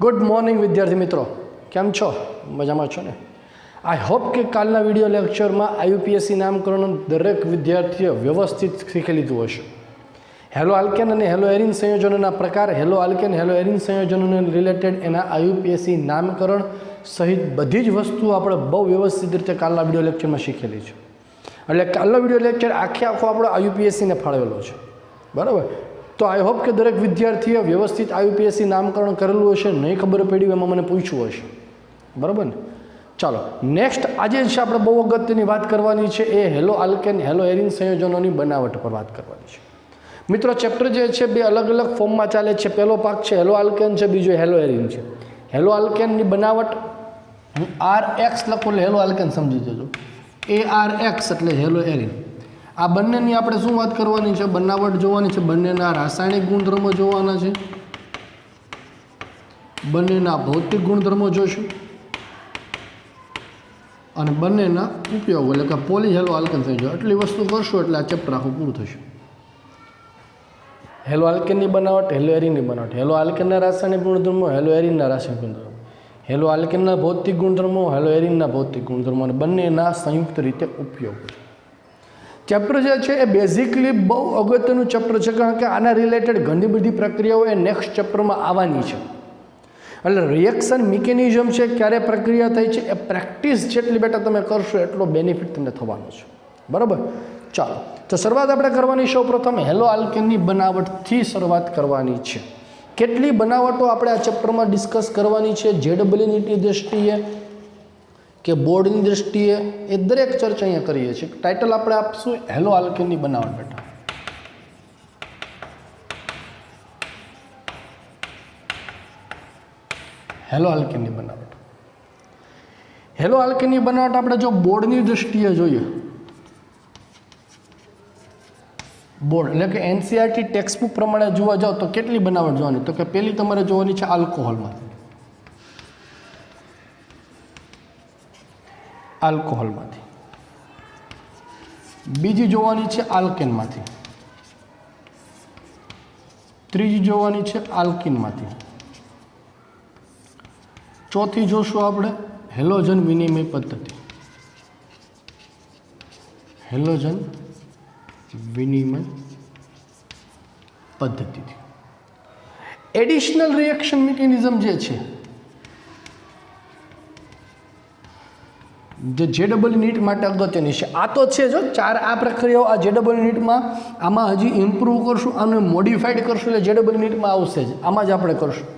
Good morning विद्यार्थी मित्रों, केम छो? मजामां छो ने? आई होप के कालना विडियो लेक्चर में आईयूपीएससी नामकरण दरेक विद्यार्थीओ व्यवस्थित शीखी लीधुं हशे। हेलो आल्केन अने हेलो एरिन संयोजनोना प्रकार, हेलो आल्केन हेलो एरिन संयोजनोने रिलेटेड एना आईयूपीएससी नामकरण सहित बधी ज वस्तुओ आपणे बहु व्यवस्थित रीते कालना विडियो लेक्चर में शीखेली छे। एटले कालनो विडियो लेक्चर आखे आखो आपणो आईयूपीएससी ने फाळवेलो छे, बराबर। तो आई होप के दरेक विद्यार्थीए व्यवस्थित आईयूपीएससी नामकरण करेलुं हशे। नहीं खबर पड़ी एमां मने पूछ्युं हशे, बराबर ने? चलो नेक्स्ट आजे આપણે બહુ અગત્યની વાત કરવાની છે એ હેલો આલ્કેન હેલો એરિન સંયોજનોની બનાવટ પર વાત કરવાની છે। મિત્રો ચેપ્ટર જે છે બે અલગ અલગ ફોર્મમાં ચાલે છે। પહેલો ભાગ છે હેલો આલ્કેન છે, બીજો હેલો એરિન છે। હેલો આલ્કેનની બનાવટ હું RX લખું એટલે હેલો આલ્કેન સમજી જજો। ARX એટલે હેલો એરિન। આ બંનેની આપણે શું વાત કરવાની છે? બનાવટ જોવાની છે, બંનેના રાસાયણિક ગુણધર્મો જોવાના છે, બંનેના ભૌતિક ગુણધર્મો જોશું અને બંનેના ઉપયોગો એટલે કે પોલી હેલો આલ્કેન સંયોજન। આટલી વસ્તુ કરશો એટલે આ ચેપ્ટર આખું પૂરું થશે। હેલો આલ્કેનની બનાવટ, હેલો એરિનની બનાવટ, હેલો આલ્કેનના રાસાયણિક ગુણધર્મો, હેલો એરિનના રાસાયણિક ગુણધર્મો, હેલો આલ્કેનના ભૌતિક ગુણધર્મો, હેલો એરિનના ભૌતિક ગુણધર્મો અને બંનેના સંયુક્ત રીતે ઉપયોગો। ચેપ્ટર જે છે એ બેઝિકલી બહુ અગત્યનું ચેપ્ટર છે, કારણ કે આના રિલેટેડ ઘણી બધી પ્રક્રિયાઓ એ નેક્સ્ટ ચેપ્ટરમાં આવવાની છે। એટલે રિએક્શન મિકેનિઝમ છે, ક્યારે પ્રક્રિયા થઈ છે, એ પ્રેક્ટિસ જેટલી બેટા તમે કરશો એટલો બેનિફિટ તમને થવાનો છે, બરાબર। ચાલો તો શરૂઆત આપણે કરવાની સૌપ્રથમ હેલો આલ્કેનની બનાવટથી શરૂઆત કરવાની છે। કેટલી બનાવટો આપણે આ ચેપ્ટરમાં ડિસ્કસ કરવાની છે જેડબલ્યુની દ્રષ્ટિએ કે બોર્ડની દ્રષ્ટિએ, એ દરેક ચર્ચા અહીંયા કરીએ છીએ। ટાઇટલ આપણે આપશું હેલો આલ્કેનની બનાવટ બેટા। હેલો આલ્કેનની બનાવટ, હેલો આલ્કેનની બનાવટ આપણે જો બોર્ડની દ્રષ્ટિએ જોઈએ, બોર્ડ એટલે કે એનસીઆરટી ટેક્સ્ટબુક પ્રમાણે જોવા જાઓ તો કેટલી બનાવટ જોવાની? તો કે પહેલી તમારે જોવાની છે આલ્કોહોલમાં, આલ્કોહોલમાંથી, બીજી જોવાની છે આલ્કેનમાંથી, ત્રીજી જોવાની છે આલ્કીનમાંથી, ચોથી જોશું આપણે હેલોજન વિનિમય પદ્ધતિ, હેલોજન વિનિમય પદ્ધતિથી। એડિશનલ રિએક્શન મિકેનિઝમ જે છે, જે જેડબલ્યુ નીટ માટે અગત્યની છે। આ તો છે જો ચાર આ પ્રક્રિયાઓ આ જેડબલ્યુ નીટમાં, આમાં હજી ઇમ્પ્રૂવ કરશું, આને મોડિફાઈડ કરશું એટલે જેડબલ્યુ નીટમાં આવશે જ, આમાં જ આપણે કરશું।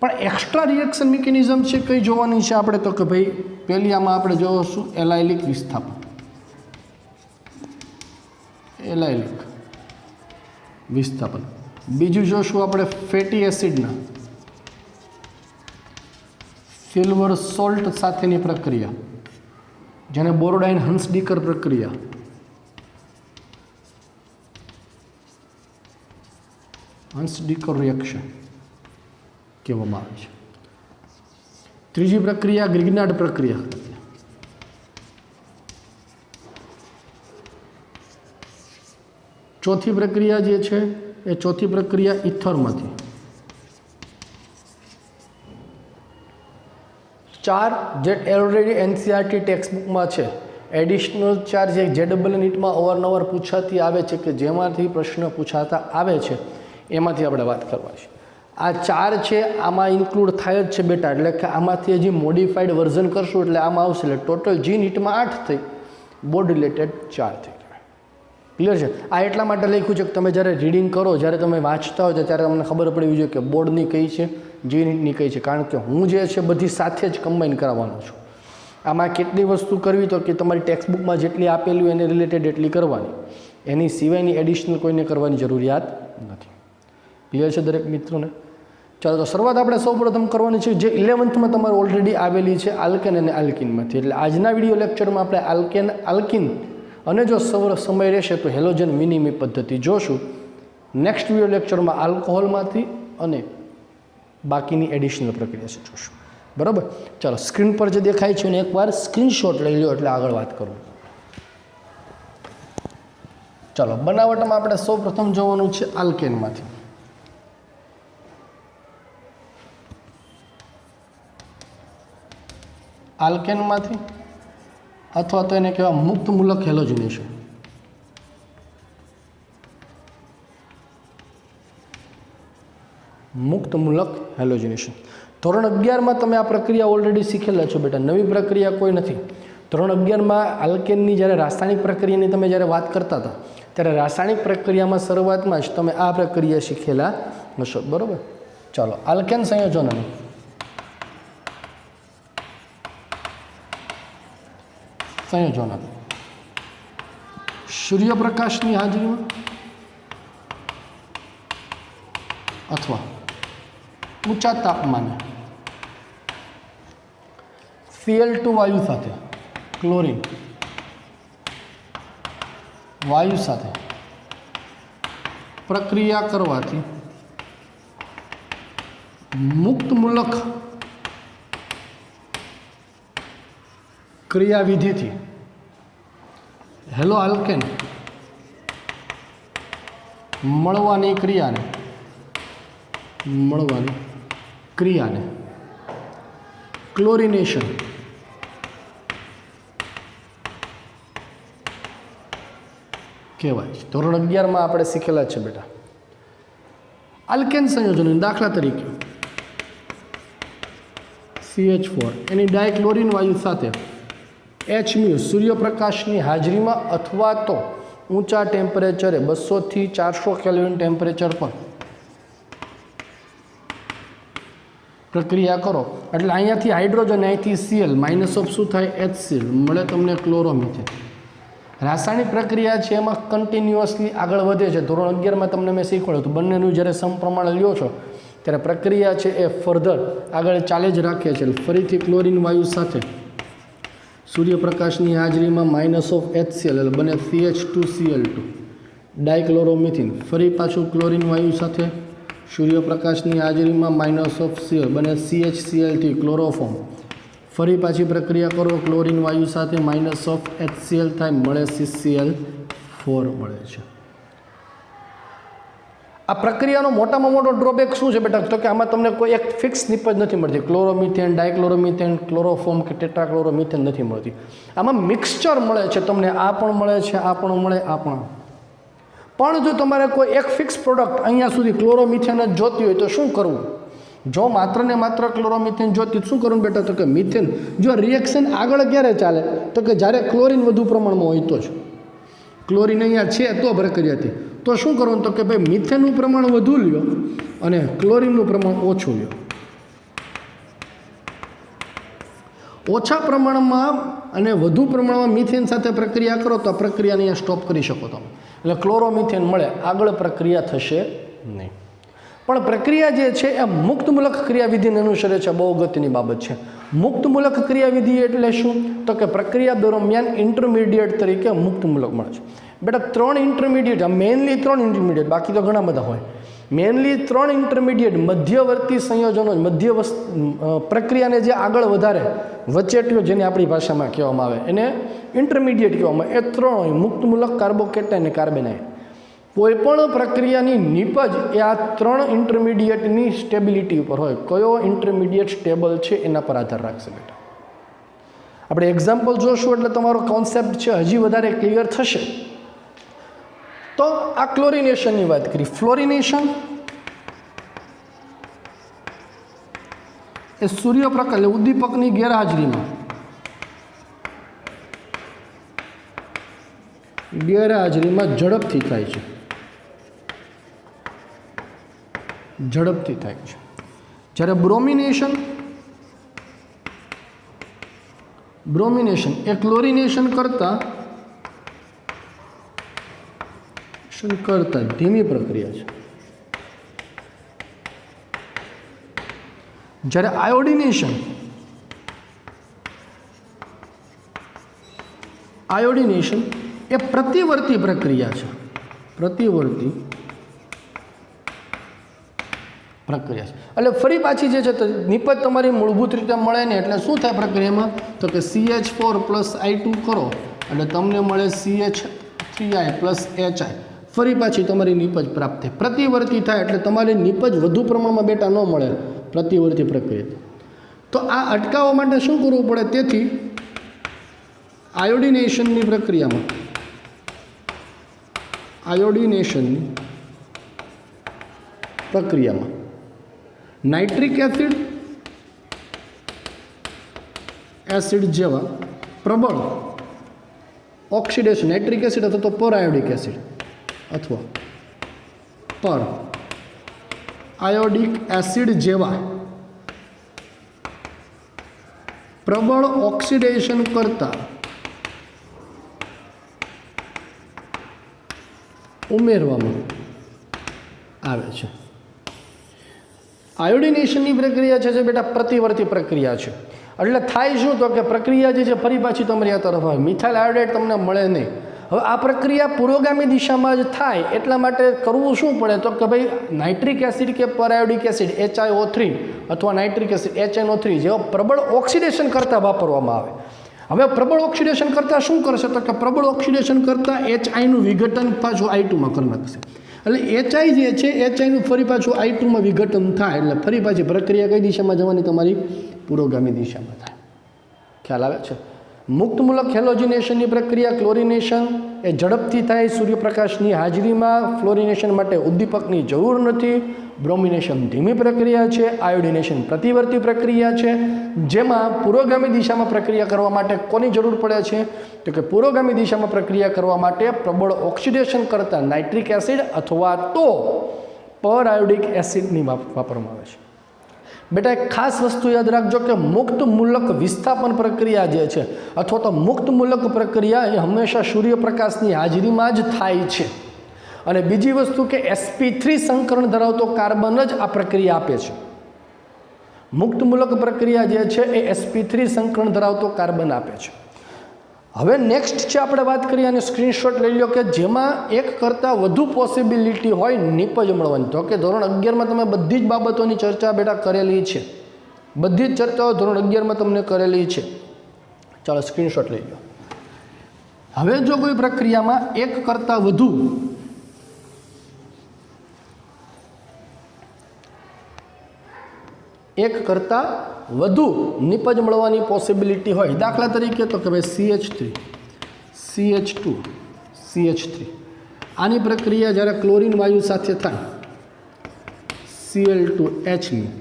પણ એક્સ્ટ્રા રિએક્શન મિકેનિઝમ છે કઈ જોવાની છે આપણે? તો કે ભાઈ પહેલી આમાં આપણે જોઈશું એલાઇલિક વિસ્થાપન, એલાઇલિક વિસ્થાપન। બીજું જોશું આપણે ફેટી એસિડના સિલ્વર સોલ્ટ સાથેની પ્રક્રિયા, જેને બોરોડાઇન હન્સડીકર પ્રક્રિયા, હન્સડીકર રિએક્શન કહેવામાં આવે છે। ત્રીજી પ્રક્રિયા ગ્રિગ્નાર્ડ પ્રક્રિયા, ચોથી પ્રક્રિયા જે છે એ ચોથી પ્રક્રિયા ઇથરમાંથી, ચાર જે ઓલરેડી એનસીઆરટી ટેક્સ્ટબુકમાં છે, એડિશનલ ચાર જે જેડબલ્યુ નીટમાં અવારનવાર પૂછાતી આવે છે કે જેમાંથી પ્રશ્ન પૂછાતા આવે છે એમાંથી આપણે વાત કરવા છે। આ ચાર છે આમાં ઇન્ક્લુડ થાય જ છે બેટા, એટલે કે આમાંથી હજી મોડિફાઈડ વર્ઝન કરશું એટલે આમાં આવશે, એટલે ટોટલ જી નીટમાં 8 થઈ, બોર્ડ રિલેટેડ 4 થઈ ગયા। ક્લિયર છે? આ એટલા માટે લખ્યું છે કે તમે જ્યારે રીડિંગ કરો, જ્યારે તમે વાંચતા હોય ત્યારે તમને ખબર પડવી જોઈએ કે બોર્ડની કઈ છે, જી નીટની કઈ છે, કારણ કે હું જે છે બધી સાથે જ કમ્બાઈન કરાવવાનો છું। આમાં કેટલી વસ્તુ કરવી તો કે તમારી ટેક્સ્ટબુકમાં જેટલી આપેલી હોય એને રિલેટેડ એટલી કરવાની, એની સિવાયની એડિશનલ કોઈને કરવાની જરૂરિયાત નથી। ક્લિયર છે દરેક મિત્રોને? ચાલો તો શરૂઆત આપણે સૌપ્રથમ કરવાની છે જે 11થમાં તમારે ઓલરેડી આવેલી છે આલ્કેન અને આલ્કીનમાંથી। એટલે આજના વિડીયો લેક્ચરમાં આપણે આલ્કેન, આલ્કીન અને જો સમય રહેશે તો હેલોજન વિનિમય પદ્ધતિ જોશું। નેક્સ્ટ વિડીયો લેક્ચરમાં આલ્કોહોલમાંથી અને બાકીની એડિશનલ પ્રક્રિયા છે જોશું, બરાબર। ચાલો સ્ક્રીન પર જે દેખાય છે એને એકવાર સ્ક્રીનશોટ લઈ લો એટલે આગળ વાત કરું। ચાલો બનાવટમાં આપણે સૌપ્રથમ જોવાનું છે આલ્કેનમાંથી। આલ્કેનમાંથી અથવા તો એને કહેવાય મુક્ત મૂલક હેલોજનેશન. મુક્ત મૂલક હેલોજનેશન. ધોરણ 11માં તમે આ પ્રક્રિયા ઓલરેડી શીખેલા છો બેટા, નવી પ્રક્રિયા કોઈ નથી. ધોરણ 11માં આલ્કેનની જ્યારે રાસાયણિક પ્રક્રિયાની તમે જ્યારે વાત કરતા હતા ત્યારે રાસાયણિક પ્રક્રિયામાં શરૂઆતમાં જ તમે આ પ્રક્રિયા શીખેલા હશો, બરાબર. ચાલો, આલ્કેન સંયોજનોની સંયોજનો સૂર્યપ્રકાશની હાજરીમાં અથવા ઊંચા તાપમાને Cl2 વાયુ સાથે ક્લોરીન વાયુ સાથે પ્રક્રિયા કરવાથી મુક્ત મૂલક ક્રિયાવિધિથી હેલો આલ્કેન મળવાની ક્રિયાને ક્લોરિનેશન કહેવાય છે. ધોરણ 11માં આપણે શીખેલા છે બેટા. આલ્કેન સંયોજનો દાખલા તરીકે CH4 એની ડાયક્લોરિન વાયુ સાથે HMU સૂર્યપ્રકાશની હાજરીમાં અથવા તો ઊંચા ટેમ્પરેચરે 200 થી 400 કેલ્વિન ટેમ્પરેચર પર પ્રક્રિયા કરો એટલે અહીંયાથી હાઇડ્રોજન, અહીંથી Cl માઇનસ ઓફ શું થાય HCl મળે તમને ક્લોરોમિથેન. રાસાયણિક પ્રક્રિયા છે એમાં કન્ટિન્યુઅસલી આગળ વધે છે. ધોરણ 11માં તમને મેં શીખવાડ્યું હતું, બંનેનું જ્યારે સમપ્રમાણ લ્યો છો ત્યારે પ્રક્રિયા છે એ ફર્ધર આગળ ચાલે જ રાખે છે. ફરીથી ક્લોરીન વાયુ સાથે સૂર્યપ્રકાશની હાજરીમાં માઇનસ ઓફ HCl એટલે બને CH2Cl2 ડાયક્લોરોમિથિન. ફરી પાછું ક્લોરીન વાયુ સાથે સૂર્યપ્રકાશની હાજરીમાં માઇનસ ઓફ Cl બને CHCl3 ક્લોરોફોર્મ. ફરી પાછી પ્રક્રિયા કરો ક્લોરીન વાયુ સાથે માઇનસ ઓફ HCl થાય મળે CCl4 મળે છે. આ પ્રક્રિયાનો મોટામાં મોટો ડ્રોબેક શું છે બેટા? તો કે આમાં તમને કોઈ એક ફિક્સ નિપજ નથી મળતી. ક્લોરોમિથેન, ડાયક્લોરોમિથેન, ક્લોરોફોર્મ કે ટેટ્રાક્લોરોમિથેન નથી મળતી. આમાં મિક્સચર મળે છે તમને, આ પણ મળે છે, આ પણ મળે, આ પણ. પણ જો તમારે કોઈ એક ફિક્સ પ્રોડક્ટ અહીંયા સુધી ક્લોરોમિથેન જ જોતી હોય તો શું કરવું? જો માત્ર ને માત્ર ક્લોરોમિથેન જોતી શું કરવું બેટા? તો કે મિથેન. જો રિએક્શન આગળ ક્યારે ચાલે? તો કે જ્યારે ક્લોરીન વધુ પ્રમાણમાં હોય તો જ. ક્લોરીન અહીંયા છે તો પ્રક્રિયાથી તો શું કરવું? તો કે ભાઈ મિથેનનું પ્રમાણ વધુ લ્યો અને ક્લોરીનનું પ્રમાણ ઓછું લ્યો. ઓછા પ્રમાણમાં અને વધુ પ્રમાણમાં મિથેન સાથે પ્રક્રિયા કરો તો આ પ્રક્રિયાને અહીંયા સ્ટોપ કરી શકો તમે. એટલે ક્લોરોમિથેન મળે, આગળ પ્રક્રિયા થશે નહીં. પણ પ્રક્રિયા જે છે એ મુક્તમૂલક ક્રિયાવિધિને અનુસરે છે. બહુ અગત્યની બાબત છે. મુક્તમૂલક ક્રિયાવિધિ એટલે શું? તો કે પ્રક્રિયા દરમિયાન ઇન્ટરમીડિયેટ તરીકે મુક્તમૂલક મળે છે. બેટા 3 ઇન્ટરમીડિયેટ, મેઇનલી 3 ઇન્ટરમીડિયેટ, બાકી તો ઘણા બધા હોય. મેઇનલી 3 ઇન્ટરમીડિયેટ મધ્યવર્તી સંયોજનો, પ્રક્રિયાને જે આગળ વધારે વચેટીઓ જેને આપણી ભાષામાં કહેવામાં આવે એને ઇન્ટરમીડિયેટ કહેવામાં આવે. એ 3 હોય: મુક્તમૂલક, કાર્બોકેટાઇન અને કાર્બેનાઇન. કોઈપણ પ્રક્રિયાની નિપજ એ આ 3 ઇન્ટરમીડિયેટની સ્ટેબિલિટી ઉપર હોય. કયો ઇન્ટરમીડિયેટ સ્ટેબલ છે એના પર આધાર રાખશે બેટા. આપણે એક્ઝામ્પલ જોશું એટલે તમારો કોન્સેપ્ટ છે હજી વધારે ક્લિયર થશે. તો આ ક્લોરિનેશનની વાત કરી. ફ્લોરિનેશન એ સૂર્યપ્રકાશ એટલે ઉદ્દીપકની ગેરહાજરીમાં ઝડપથી થાય છે. જ્યારે બ્રોમિનેશન એ ક્લોરિનેશન કરતા ધીમી પ્રક્રિયા છે. જ્યારે આયોડિનેશન એ પ્રતિવર્તી પ્રક્રિયા છે. એટલે ફરી પાછી જે છે નિપજ તમારી મૂળભૂત રીતે મળે ને એટલે શું થાય પ્રક્રિયામાં? તો કે CH4 + I2 કરો એટલે તમને મળે CH3I + HI. ફરી પાછી તમારી નિપજ પ્રાપ્ત થાય. પ્રતિવર્તી થાય એટલે તમારી નિપજ વધુ પ્રમાણમાં બેટા ન મળે પ્રતિવર્તી પ્રક્રિયા. तो आ अटकाववा माटे शुं करवुं पड़े? तेथी आयोडिनेशननी प्रक्रियामां नाइट्रिक एसिड जेवा प्रबल ऑक्सिडेशन, नाइट्रिक एसिड अथवा तो पर आयोडिक एसिड अथवा पर आयोडिक एसिड जेवा प्रबल ऑक्सिडेशन करता उमेरवामां आवे छे। आयोडिनेशननी प्रक्रिया छे बेटा प्रतिवर्ती प्रक्रिया छे। એટલે થાય શું તો કે પ્રક્રિયા જે છે ફરી પાછી તમારી આ તરફ આવે, મિથાઇલ આયોડાઇડ તમને મળે નહીં। હવે આ પ્રક્રિયા પુરોગામી દિશામાં જ થાય એટલા માટે કરવું શું પડે તો કે ભાઈ નાઇટ્રિક એસિડ કે પરાયોડિક એસિડ HiO3 અથવા નાઇટ્રિક એસિડ HNO3 જેવો પ્રબળ ઓક્સિડેશન કરતાં વાપરવામાં આવે। હવે પ્રબળ ઓક્સિડેશન કરતાં શું કરશે તો કે પ્રબળ ઓક્સિડેશન કરતાં HIનું વિઘટન પાછું I2માં કરી નાખશે। એટલે HI જે છે HIનું ફરી પાછું I2માં વિઘટન થાય એટલે ફરી પાછી પ્રક્રિયા કઈ દિશામાં જવાની? તમારી પુરોગામી દિશામાં થાય। ખ્યાલ આવે છે? મુક્તમૂલક હેલોજિનેશનની પ્રક્રિયા ક્લોરિનેશન એ ઝડપથી થાય સૂર્યપ્રકાશની હાજરીમાં। ફ્લોરિનેશન માટે ઉદ્દીપકની જરૂર નથી। બ્રોમિનેશન ધીમી પ્રક્રિયા છે। આયોડિનેશન પ્રતિવર્તી પ્રક્રિયા છે જેમાં પુરોગામી દિશામાં પ્રક્રિયા કરવા માટે કોની જરૂર પડે છે તો કે પુરોગામી દિશામાં પ્રક્રિયા કરવા માટે પ્રબળ ઓક્સિડેશન કરતા નાઇટ્રિક એસિડ અથવા તો પર આયોડિક એસિડની વાપરવામાં આવે છે। बेटा एक खास वस्तु याद रखो कि मुक्त मूलक विस्थापन प्रक्रिया जे छे अथवा तो मुक्त मूलक प्रक्रिया ये हमेशा सूर्यप्रकाश की हाजरी में ज थाय छे। अने बीजी वस्तु के sp3 संकरण धरावतो कार्बन ज आ प्रक्रिया आपे छे। मुक्त मूलक प्रक्रिया जे छे ए sp3 संकरण धरावतो कार्बन आपे छे। हवे नेक्स्ट छे आपणे बात करीए अने स्क्रीनशॉट लई लो कि जेमां एक करता वधु पॉसिबिलिटी होय निपज मळवानी। तो कि धोरण 11 में तमे बधी ज बाबतोनी चर्चा बेटा करेली छे, बधी ज चर्चाओ धोरण 11 में तमने करेली छे। चलो स्क्रीनशॉट लई लो। हवे जो कोई प्रक्रिया में एक करता वधु एक करता વધુ નિપજ મળવાની પોસિબિલિટી હોય, દાખલા તરીકે તો કે ભાઈ CH3 CH2 CH3 આની પ્રક્રિયા જ્યારે ક્લોરીન વાયુ સાથે થાય Cl2H ની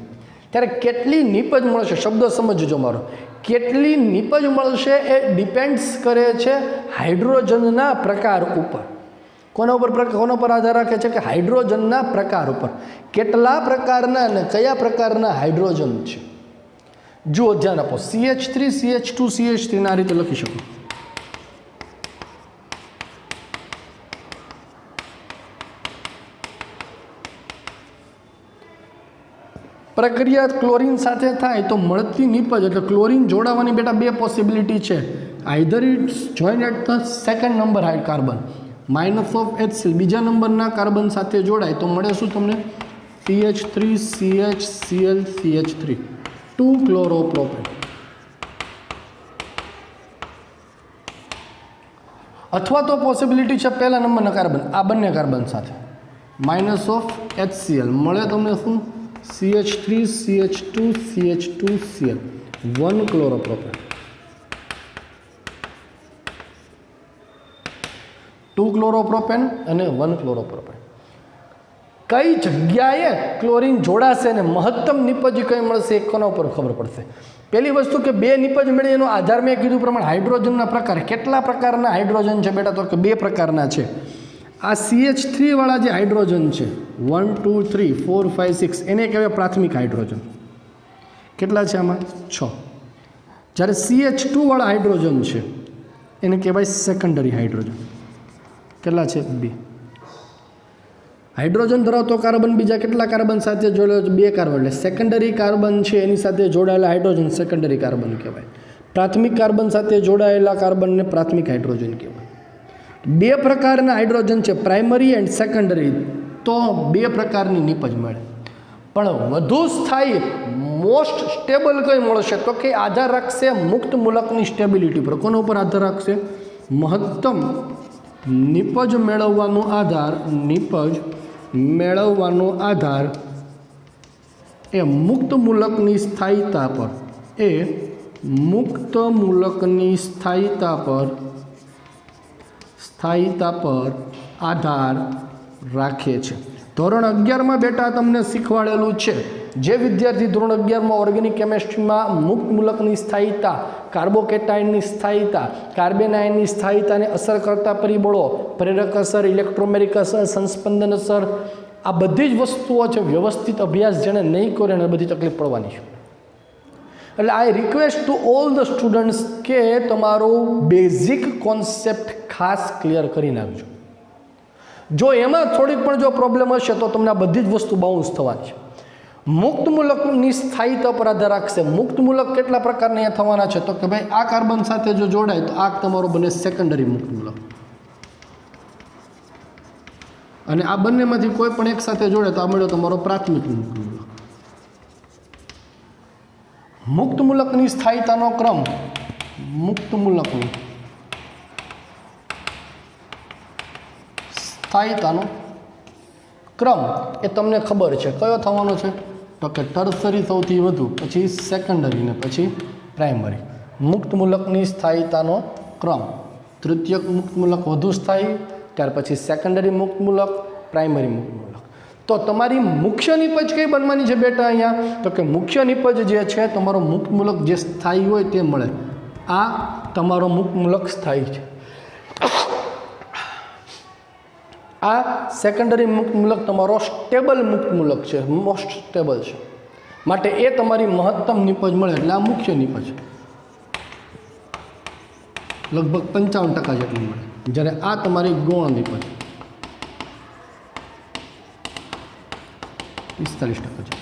ત્યારે કેટલી નિપજ મળશે? શબ્દ સમજજો મારો, કેટલી નિપજ મળશે એ ડિપેન્ડ્સ કરે છે હાઇડ્રોજનના પ્રકાર ઉપર। કોના પર આધાર રાખે છે કે હાઇડ્રોજનના પ્રકાર ઉપર। કેટલા પ્રકારના અને કયા પ્રકારના હાઇડ્રોજન છે જુઓ, ધ્યાન આપો। CH3 CH2 CH3 આ રીતે લખી શકો। પ્રક્રિયા ક્લોરીન સાથે થાય તો મળતી નિપજ એટલે ક્લોરીન જોડાવાની બેટા બે પોસિબિલિટી છે। Either it's join at the second number hide carbon -HCl બીજા નંબરના કાર્બન સાથે જોડાય તો મળે શું તમને? CH3 CHCl CH3 2 chloropropane. અથવા તો પોસિબિલિટી છે પહેલા નંબરના કાર્બન આ બંને કાર્બન સાથે -HCl મળે તમને શું? CH3 CH2 CH2 Cl 1 chloropropane 2 chloropropane અને 1 ક્લોરોપ્રોપેન। કઈ જગ્યાએ ક્લોરીન જોડાશે ને મહત્તમ નિપજ કઈ મળશે એ કોના ઉપર ખબર પડશે? પહેલી વસ્તુ કે બે નિપજ મળી એનો આધાર મેં કીધું પ્રમાણે હાઇડ્રોજનના પ્રકાર। કેટલા પ્રકારના હાઇડ્રોજન છે બેટા? તો કે બે પ્રકારના છે। આ CH3 વાળા જે હાઇડ્રોજન છે 1 2 3 4 5 6 એને કહેવાય પ્રાથમિક હાઇડ્રોજન। કેટલા છે આમાં? 6। જ્યારે CH2 વાળા હાઇડ્રોજન છે એને કહેવાય સેકન્ડરી હાઇડ્રોજન। કેટલા છે? 2। હાઇડ્રોજન ધરાવતો કાર્બન બીજા કેટલા કાર્બન સાથે જોડાયેલો? 2 કાર્બન। એટલે સેકન્ડરી કાર્બન છે એની સાથે જોડાયેલા હાઇડ્રોજન સેકન્ડરી કાર્બન કહેવાય। પ્રાથમિક કાર્બન સાથે જોડાયેલા કાર્બનને પ્રાથમિક હાઇડ્રોજન કહેવાય। બે પ્રકારના હાઇડ્રોજન છે પ્રાઇમરી એન્ડ સેકન્ડરી, તો બે પ્રકારની નિપજ મળે। પણ વધુ સ્થાયી મોસ્ટ સ્ટેબલ કઈ મળશે તો કે આધાર રાખશે મુક્ત મૂલકની સ્ટેબિલિટી પર। કોના ઉપર આધાર રાખશે? મહત્તમ નિપજ મેળવવાનો આધાર, નિપજ મેળવવાનો આધાર એ મુક્ત મૂલકની સ્થાયીતા પર એ મુક્ત મૂલકની સ્થાયીતા પર આધાર રાખે છે. ધોરણ 11માં બેટા તમને શીખવાડેલું છે. જે વિદ્યાર્થી ધોરણ 11માં ઓર્ગેનિક કેમેસ્ટ્રીમાં મુક્ત મૂલકની સ્થાયીતા, કાર્બોકેટાઇનની સ્થાયીતા, કાર્બેનાઇનની સ્થાયીતાને અસર કરતા પરિબળો, પ્રેરક અસર, ઇલેક્ટ્રોમેરિક અસર, સંસ્પંદન અસર, આ બધી જ વસ્તુઓ છે વ્યવસ્થિત અભ્યાસ જેણે નહીં કર્યો એને બધી તકલીફ પડવાની છે. એટલે I request to all the students કે તમારો બેઝિક કોન્સેપ્ટ ખાસ ક્લિયર કરી નાખજો. જો એમાં થોડીક પણ જો પ્રોબ્લેમ હશે તો તમને આ બધી જ વસ્તુ બાઉન્સ થવાની છે. મુક્ત મૂલકની સ્થાયીતા પર આધાર રાખશે. મુક્ત મૂલક કેટલા પ્રકારના અહીંયા થવાના છે તો કે ભાઈ આ કાર્બન સાથે જો જોડાય તો આ તમારો બને સેકન્ડરી મુક્ત મૂલક, અને આ બંનેમાંથી કોઈ પણ એક સાથે જોડે તો આ મળ્યો તમારો પ્રાથમિક મુક્ત મૂલક. મુક્ત મૂલકની સ્થાયીતાનો ક્રમ, મુક્ત મૂલકની સ્થાયીતાનો ક્રમ એ તમને ખબર છે કયો થવાનો છે તો કે ટર્સરી સૌથી વધુ, પછી સેકન્ડરી ને પછી પ્રાઇમરી. મુક્ત મૂલકની સ્થાયીતાનો ક્રમ, તૃતીયક મુક્ત મૂલક વધુ સ્થાયી, ત્યાર પછી સેકન્ડરી મુક્ત મૂલક, પ્રાઇમરી મુક્ત મૂલક. તો તમારી મુખ્ય નિપજ કઈ બનવાની છે બેટા અહીંયા તો કે મુખ્ય નિપજ જે છે તમારો મુક્ત મૂલક જે સ્થાયી હોય તે મળે. આ તમારો મુક્ત મૂલક સ્થાયી છે. આ સેકન્ડરી મુક્ત મૂલક તમારો સ્ટેબલ મુક્ત મૂલક છે, મોસ્ટ સ્ટેબલ છે, માટે એ તમારી મહત્તમ નિપજ મળે એટલે આ મુખ્ય નિપજ લગભગ 55% જેટલી મળે, જ્યારે આ તમારી ગૌણ નિપજ 45% છે.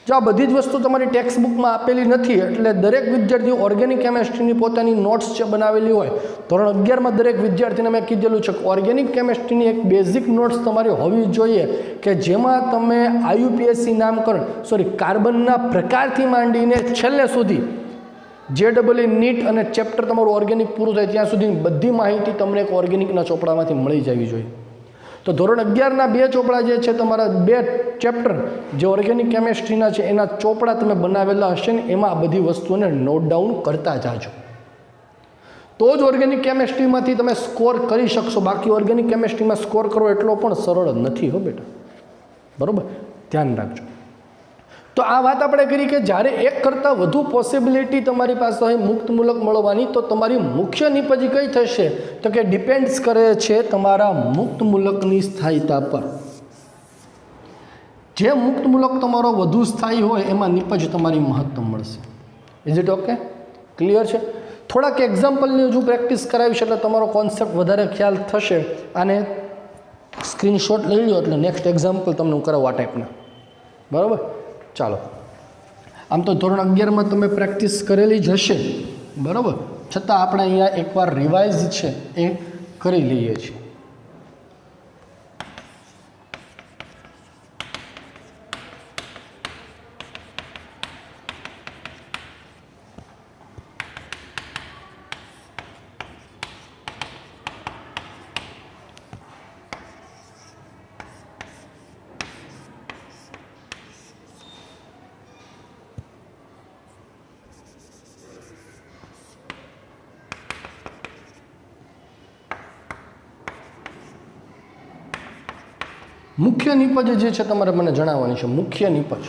જો આ બધી જ વસ્તુ તમારી ટેક્સ્ટ બુકમાં આપેલી નથી એટલે દરેક વિદ્યાર્થીઓ ઓર્ગેનિક કેમેસ્ટ્રીની પોતાની નોટ્સ જે બનાવેલી હોય, ધોરણ 11માં દરેક વિદ્યાર્થીને મેં કીધેલું છે કે ઓર્ગેનિક કેમેસ્ટ્રીની એક બેઝિક નોટ્સ તમારી હોવી જોઈએ કે જેમાં તમે IUPAC નામકરણ કાર્બનના પ્રકારથી માંડીને છેલ્લે સુધી JEE નીટ અને ચેપ્ટર તમારું ઓર્ગેનિક પૂરું થાય ત્યાં સુધીની બધી માહિતી તમને એક ઓર્ગેનિકના ચોપડામાંથી મળી જવી જોઈએ. તો ધોરણ 11ના 2 ચોપડા જે છે તમારા 2 ચેપ્ટર જે ઓર્ગેનિક કેમેસ્ટ્રીના છે એના ચોપડા તમે બનાવેલા હશે ને એમાં આ બધી વસ્તુઓને નોટ ડાઉન કરતા જાજો, તો જ ઓર્ગેનિક કેમેસ્ટ્રીમાંથી તમે સ્કોર કરી શકશો. બાકી ઓર્ગેનિક કેમેસ્ટ્રીમાં સ્કોર કરવો એટલો પણ સરળ નથી હો બેટા, બરાબર, ધ્યાન રાખજો. તો આ વાત આપણે કરી કે જ્યારે એક કરતાં વધુ પોસિબિલિટી તમારી પાસે હોય મુક્ત મૂલક મળવાની તો તમારી મુખ્ય નિપજ કઈ થશે તો કે ડિપેન્ડ્સ કરે છે તમારા મુક્ત મૂલકની સ્થાયીતા પર. જે મુક્ત મૂલક તમારો વધુ સ્થાયી હોય એમાં નિપજ તમારી મહત્તમ મળશે. Is it okay? ક્લિયર છે? થોડાક એક્ઝામ્પલની હજુ પ્રેક્ટિસ કરાવીશ એટલે તમારો કોન્સેપ્ટ વધારે ખ્યાલ થશે. અને સ્ક્રીનશોટ લઈ લો એટલે નેક્સ્ટ એક્ઝામ્પલ તમને હું કરાવું આ ટાઈપના, બરાબર. ચાલો, આમ તો ધોરણ 11માં તમે પ્રેક્ટિસ કરેલી જ હશે, બરાબર, છતાં આપણે અહીંયા એકવાર રિવાઇઝ છે એ કરી લઈએ છીએ. મુખ્ય નિપજ જે છે તમારે મને જણાવવાની છે. મુખ્ય નિપજ,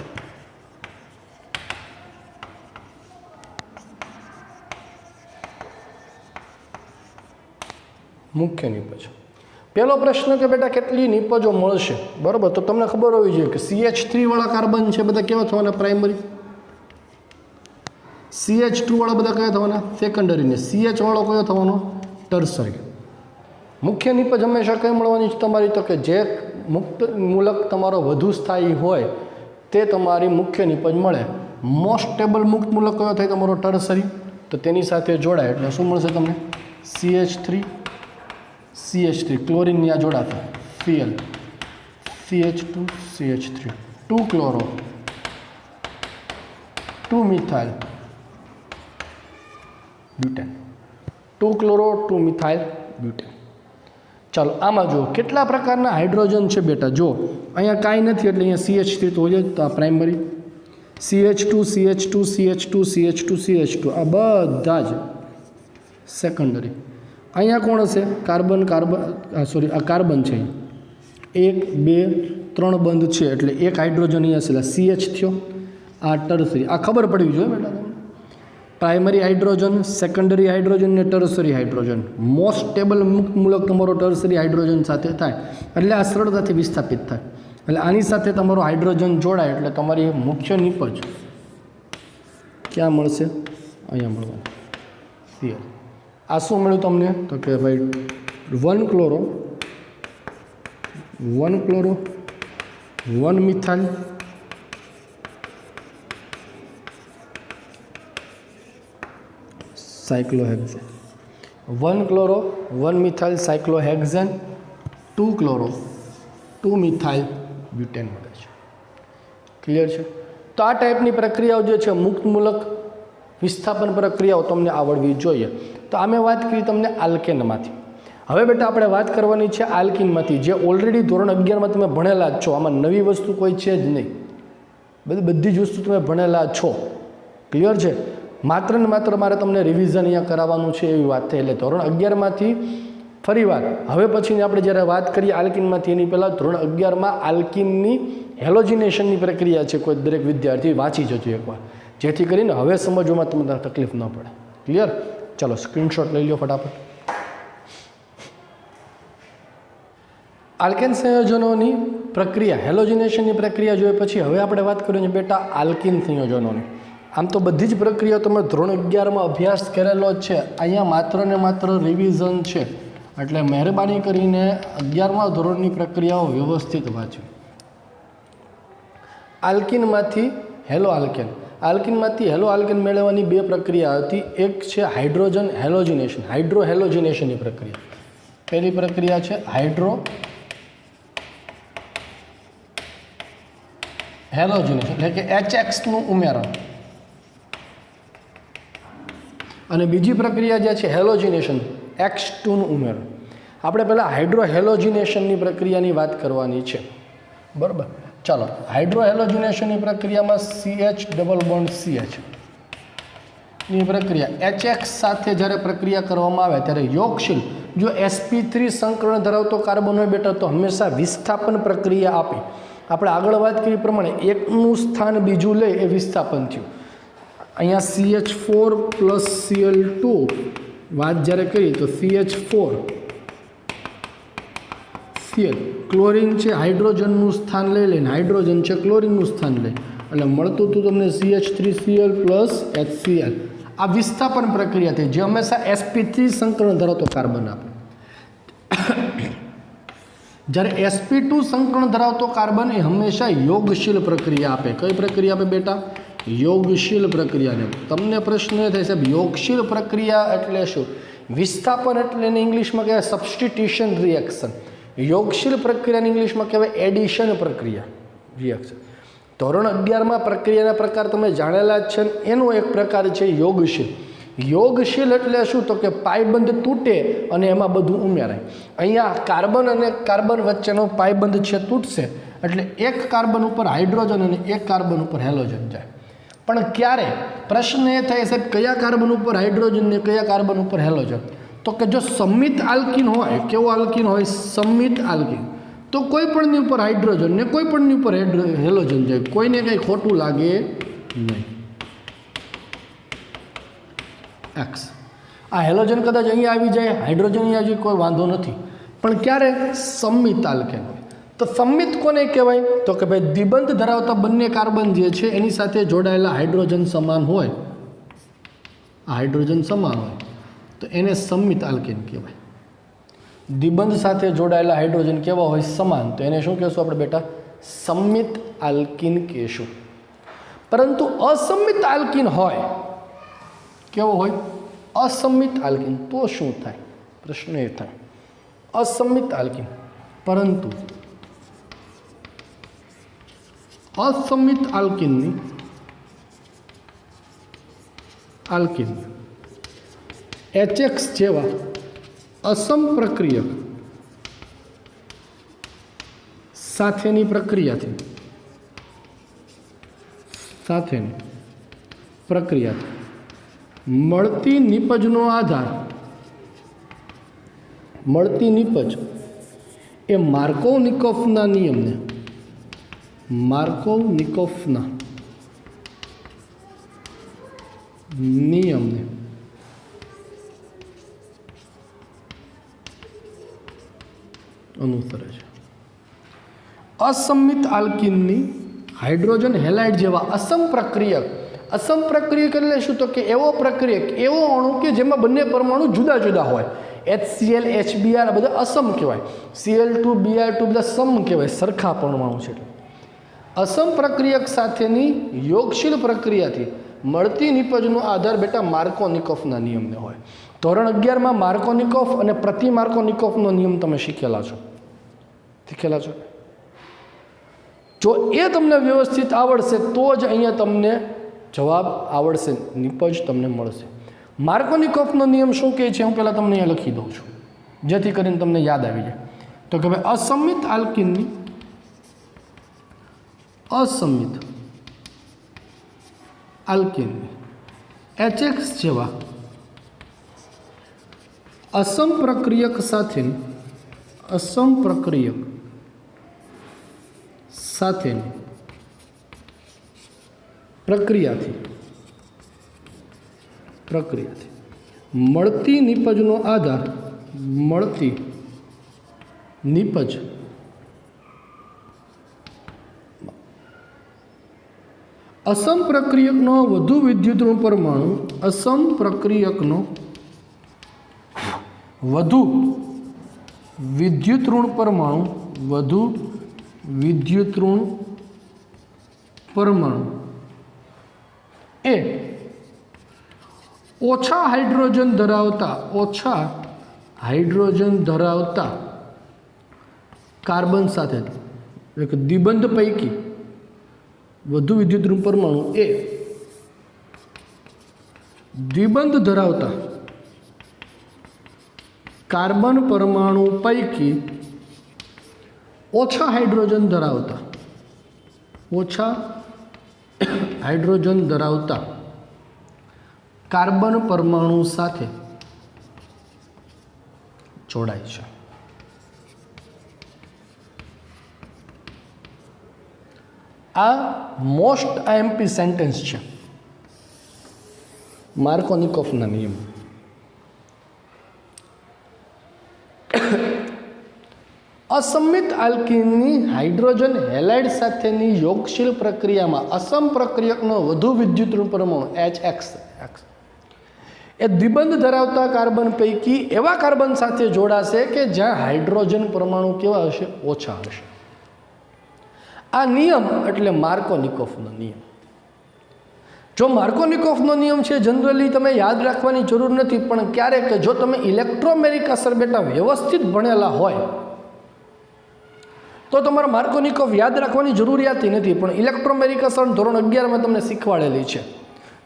મુખ્ય નિપજ. પહેલો પ્રશ્ન કે બેટા કેટલી નિપજો મળશે, બરાબર. તો તમને ખબર હોવી જોઈએ કે CH3 વાળા કાર્બન છે બધા કેવા થવાના પ્રાઇમરી, CH2 વાળા બધા કયા થવાના સેકન્ડરી, ને CH વાળો કયો થવાનો ટર્સરી. મુખ્ય નિપજ હંમેશા કઈ મળવાની છે તમારી તો કે જે મુક્ત મૂલક તમારો વધુ સ્થાયી હોય તે તમારી મુખ્ય નિપજ મળે. મોસ્ટ સ્ટેબલ મુક્ત મૂલક કયો થાય તમારો ટર્સરી, તો તેની સાથે જોડાય એટલે શું મળશે તમને CH3 ક્લોરીનની આ જોડાતા Cl CH2 CH3 2 chloro 2 methyl butane 2 chloro 2 methyl butane. ચાલો આમાં જુઓ કેટલા પ્રકારના હાઇડ્રોજન છે બેટા. જો અહીંયા કાંઈ નથી એટલે અહીંયા CH3 તો હોય જ, તો આ primary. CH2 CH2 CH2 CH2 CH2 આ બધા જ સેકન્ડરી. અહીંયા કોણ હશે? કાર્બન કાર્બન સોરી આ કાર્બન છે, 1 2 3 બંધ છે એટલે એક હાઇડ્રોજન અહીંયા છે, CH થયો. આ ટર્સરી, આ ખબર પડવી જોઈએ બેટા તમને. પ્રાઇમરી હાઇડ્રોજન, સેકન્ડરી હાઇડ્રોજન ને ટર્સરી હાઇડ્રોજન. મોસ્ટ સ્ટેબલ મુક્ત મૂલક તમારો ટર્સરી હાઇડ્રોજન સાથે થાય એટલે આ સરળતાથી વિસ્થાપિત થાય. એટલે આની સાથે તમારો હાઇડ્રોજન જોડાય એટલે તમારી મુખ્ય નિપજ ક્યાં મળશે? અહીંયા મળવાનું. ક્લિયર? આ શું મળ્યું તમને? તો કે ભાઈ 1 chloro 1 methyl cyclohexane, 1 chloro 1 methyl cyclohexane, 2 chloro 2 methyl butane મળે છે. ક્લિયર છે? તો આ ટાઈપની પ્રક્રિયાઓ જે છે મુક્ત મૂલક વિસ્થાપન પ્રક્રિયાઓ તમને આવડવી જોઈએ. તો આ મેં વાત કરી તમને આલ્કેનમાંથી. હવે બેટા આપણે વાત કરવાની છે આલ્કિનમાંથી, જે ઓલરેડી ધોરણ 11માં તમે ભણેલા જ છો. આમાં નવી વસ્તુ કોઈ છે જ નહીં, બધી જ વસ્તુ તમે ભણેલા છો. ક્લિયર છે? માત્ર ને માત્ર મારે તમને રિવિઝન અહીંયા કરાવવાનું છે એવી વાત થઈ. એટલે ધોરણ 11માંથી ફરીવાર હવે પછીની આપણે જ્યારે વાત કરીએ આલ્કિનમાંથી એની પહેલાં ધોરણ 11માં આલ્કિનની હેલોજિનેશનની પ્રક્રિયા છે, કોઈ દરેક વિદ્યાર્થી વાંચી જજો એકવાર, જેથી કરીને હવે સમજવામાં તમને તકલીફ ન પડે. ક્લિયર? ચાલો સ્ક્રીનશોટ લઈ લો ફટાફટ. આલ્કેન સંયોજનોની પ્રક્રિયા, હેલોજિનેશનની પ્રક્રિયા જોઈએ પછી હવે આપણે વાત કરીએ બેટા આલ્કિન સંયોજનોની. આમ તો બધી જ પ્રક્રિયા તમે ધોરણ 11માં અભ્યાસ કરેલો જ છે, અહીંયા માત્ર ને માત્ર રિવિઝન છે. એટલે મહેરબાની કરીને 11મા ધોરણની પ્રક્રિયાઓ વ્યવસ્થિત વાંચો. આલ્કિનમાંથી હેલો આલ્કેન, આલ્કિનમાંથી હેલો આલ્કેન મેળવવાની બે પ્રક્રિયા હતી. એક છે હાઇડ્રોજન હેલોજિનેશન, હાઇડ્રો હેલોજિનેશનની પ્રક્રિયા. પહેલી પ્રક્રિયા છે હાઇડ્રો હેલોજિનેશન એટલે કે HXનું ઉમેરણ, અને બીજી પ્રક્રિયા જે છે હેલોજિનેશન X2નું ઉમેરણ. આપણે પહેલાં હાઇડ્રો હેલોજિનેશનની પ્રક્રિયાની વાત કરવાની છે, બરાબર? ચાલો, હાઇડ્રો હેલોજિનેશનની પ્રક્રિયામાં CH ડબલ બોન્ડ CH ની પ્રક્રિયા HX સાથે જ્યારે પ્રક્રિયા કરવામાં આવે ત્યારે યોગશીલ જો sp3 સંકરણ ધરાવતો કાર્બન હોય બેટા તો હંમેશા વિસ્થાપન પ્રક્રિયા આપે. આપણે આગળ વાત કરી પ્રમાણે એકનું સ્થાન બીજું લે એ વિસ્થાપન થયું. અહીંયા CH4 પ્લસ Cl2 વાત જ્યારે કરી તો CH4 Cl ક્લોરીન છે હાઇડ્રોજનનું સ્થાન લઈ લઈને હાઇડ્રોજન છે ક્લોરીનનું સ્થાન લે એટલે મળતું હતું તમને CH3Cl પ્લસ HCl. આ વિસ્થાપન પ્રક્રિયા થઈ જે હંમેશા sp3 સંકરણ ધરાવતો કાર્બન આપે. જ્યારે sp2 સંકરણ ધરાવતો કાર્બન એ હંમેશા યોગશીલ પ્રક્રિયા આપે. કઈ પ્રક્રિયા આપે બેટા? યોગશીલ પ્રક્રિયાને. તમને પ્રશ્ન એ થાય સાહેબ યોગશીલ પ્રક્રિયા એટલે શું? વિસ્થાપન એટલે એને ઇંગ્લિશમાં કહેવાય સબસ્ટિટ્યુશન રિએક્શન. યોગશીલ પ્રક્રિયાને ઇંગ્લિશમાં કહેવાય એડિશન પ્રક્રિયા રિએક્શન. ધોરણ 11માં પ્રક્રિયાના પ્રકાર તમે જાણેલા જ છે. એનો એક પ્રકાર છે યોગશીલ. યોગશીલ એટલે શું? તો કે પાયબંધ તૂટે અને એમાં બધું ઉમેરાય. અહીંયા કાર્બન અને કાર્બન વચ્ચેનો પાયબંધ છે તૂટશે એટલે એક કાર્બન ઉપર હાઇડ્રોજન અને એક કાર્બન ઉપર હેલોજન જાય. પણ ક્યારે? પ્રશ્ન એ થાય સાહેબ કયા કાર્બન ઉપર હાઇડ્રોજન ને કયા કાર્બન ઉપર હેલોજન? તો કે જો સંમિત આલ્કિન હોય, કેવો આલ્કિન હોય? સંમિત આલ્કિન, તો કોઈ પણની ઉપર હાઇડ્રોજન ને કોઈ પણની ઉપર હેલોજન જાય, કોઈને કંઈ ખોટું લાગે નહીં. એક્સ આ હેલોજન કદાચ અહીંયા આવી જાય, હાઇડ્રોજન અહીંયા આવી જાય, કોઈ વાંધો નથી. પણ ક્યારે? સંમિત આલ્કેન હોય. તો સંમિત કોને કહેવાય? તો કે ભાઈ દ્વિબંધ ધરાવતા બંને કાર્બન જે છે એની સાથે જોડાયેલા હાઇડ્રોજન સમાન હોય, આ હાઇડ્રોજન સમાન હોય તો એને સંમિત આલ્કેન કહેવાય. દ્વિબંધ સાથે જોડાયેલા હાઇડ્રોજન કેવા હોય? સમાન. તો એને શું કહેશું આપણે બેટા? સંમિત આલ્કિન કહેશું. પરંતુ અસંમિત આલ્કિન હોય, કેવો હોય? અસંમિત આલ્કિન. તો શું થાય? પ્રશ્ન એ થાય અસંમિત આલ્કિન. પરંતુ અસંમિત આલ્કિનની આલ્કિન HX જેવા અસમપ્રક્રિયક સાથેની પ્રક્રિયાથી સાથેની પ્રક્રિયાથી મળતી નિપજનો આધાર, મળતી નિપજ એ માર્કોવ-નિકોફના નિયમને, માર્કોવ-નિકોફના નિયમને અનુસરે છે. અસંમિત આલ્કીનની હાઇડ્રોજન હેલાઇડ જેવા અસમ પ્રક્રિયક, અસમ પ્રક્રિયક એટલે શું? તો કે એવો પ્રક્રિયક, એવો અણુ કે જેમાં બંને પરમાણુ જુદા જુદા હોય. HCl, HBr આ બધા અસમ કહેવાય. Cl2, Br2 બધા સમ કહેવાય, સરખા પરમાણુ છે. અસમ પ્રક્રિયક સાથેની યોગશીલ પ્રક્રિયાથી મળતી નિપજનો આધાર બેટા માર્કોવ-નિકોફના નિયમને હોય. ધોરણ 11માં માર્કોવ-નિકોફ અને પ્રતિ માર્કોવ-નિકોફનો નિયમ તમે શીખેલા છો. જો એ તમને વ્યવસ્થિત આવડશે તો જ અહીંયા તમને જવાબ આવડશે, નિપજ તમને મળશે. માર્કોવ-નિકોફનો નિયમ શું કહે છે હું પહેલાં તમને અહીંયા લખી દઉં છું, જેથી કરીને તમને યાદ આવી જાય. તો કે ભાઈ અસંમિત આલ્કીનની, અસંમિત આલ્કીનની HX જેવા અસમ પ્રક્રિયક સાથેની, અસમ પ્રક્રિયક સાથેની પ્રક્રિયાથી મળતી નિપજનો આધાર, મળતી નિપજ અસમ પ્રક્રિયકનો વધુ વિદ્યુતઋણ પરમાણુ, અસમ પ્રક્રિયકનો વધુ વિદ્યુતઋણ પરમાણુ, વધુ વિદ્યુતઋણ પરમાણુ એ ઓછા હાઇડ્રોજન ધરાવતા કાર્બન સાથે, એક દ્વિબંધ પૈકી વધુ વિદ્યુતઋણ પરમાણુ એ દ્વિબંધ ધરાવતા કાર્બન પરમાણુ પૈકી ઓછા હાઇડ્રોજન ધરાવતા કાર્બન પરમાણુ સાથે જોડાય છે. આ મોસ્ટ IMP સેન્ટેન્સ છે માર્કોવ-નિકોફના નિયમ. અસંમિત આલ્કીનની હાઇડ્રોજન હેલાઇડ સાથેની યોગશીલ પ્રક્રિયામાં અસમ પ્રક્રિયકનો વધુ વિદ્યુતઋણ પરમાણુ HX એ દ્વિબંધ ધરાવતા કાર્બન પૈકી એવા કાર્બન સાથે જોડાશે કે જ્યાં હાઇડ્રોજન પરમાણુ કેવા હશે? ઓછા હશે. આ નિયમ એટલે માર્કોવ-નિકોફનો નિયમ. જો માર્કોવ-નિકોફનો નિયમ છે જનરલી તમે યાદ રાખવાની જરૂર નથી, પણ ક્યારેક જો તમે ઇલેક્ટ્રોમેરિક અસર બેટા વ્યવસ્થિત ભણેલા હોય તો તમારે માર્કોવ-નિકોફ યાદ રાખવાની જરૂરિયાત નથી. પણ ઇલેક્ટ્રોમેરિક અસર ધોરણ 11માં તમને શીખવાડેલી છે.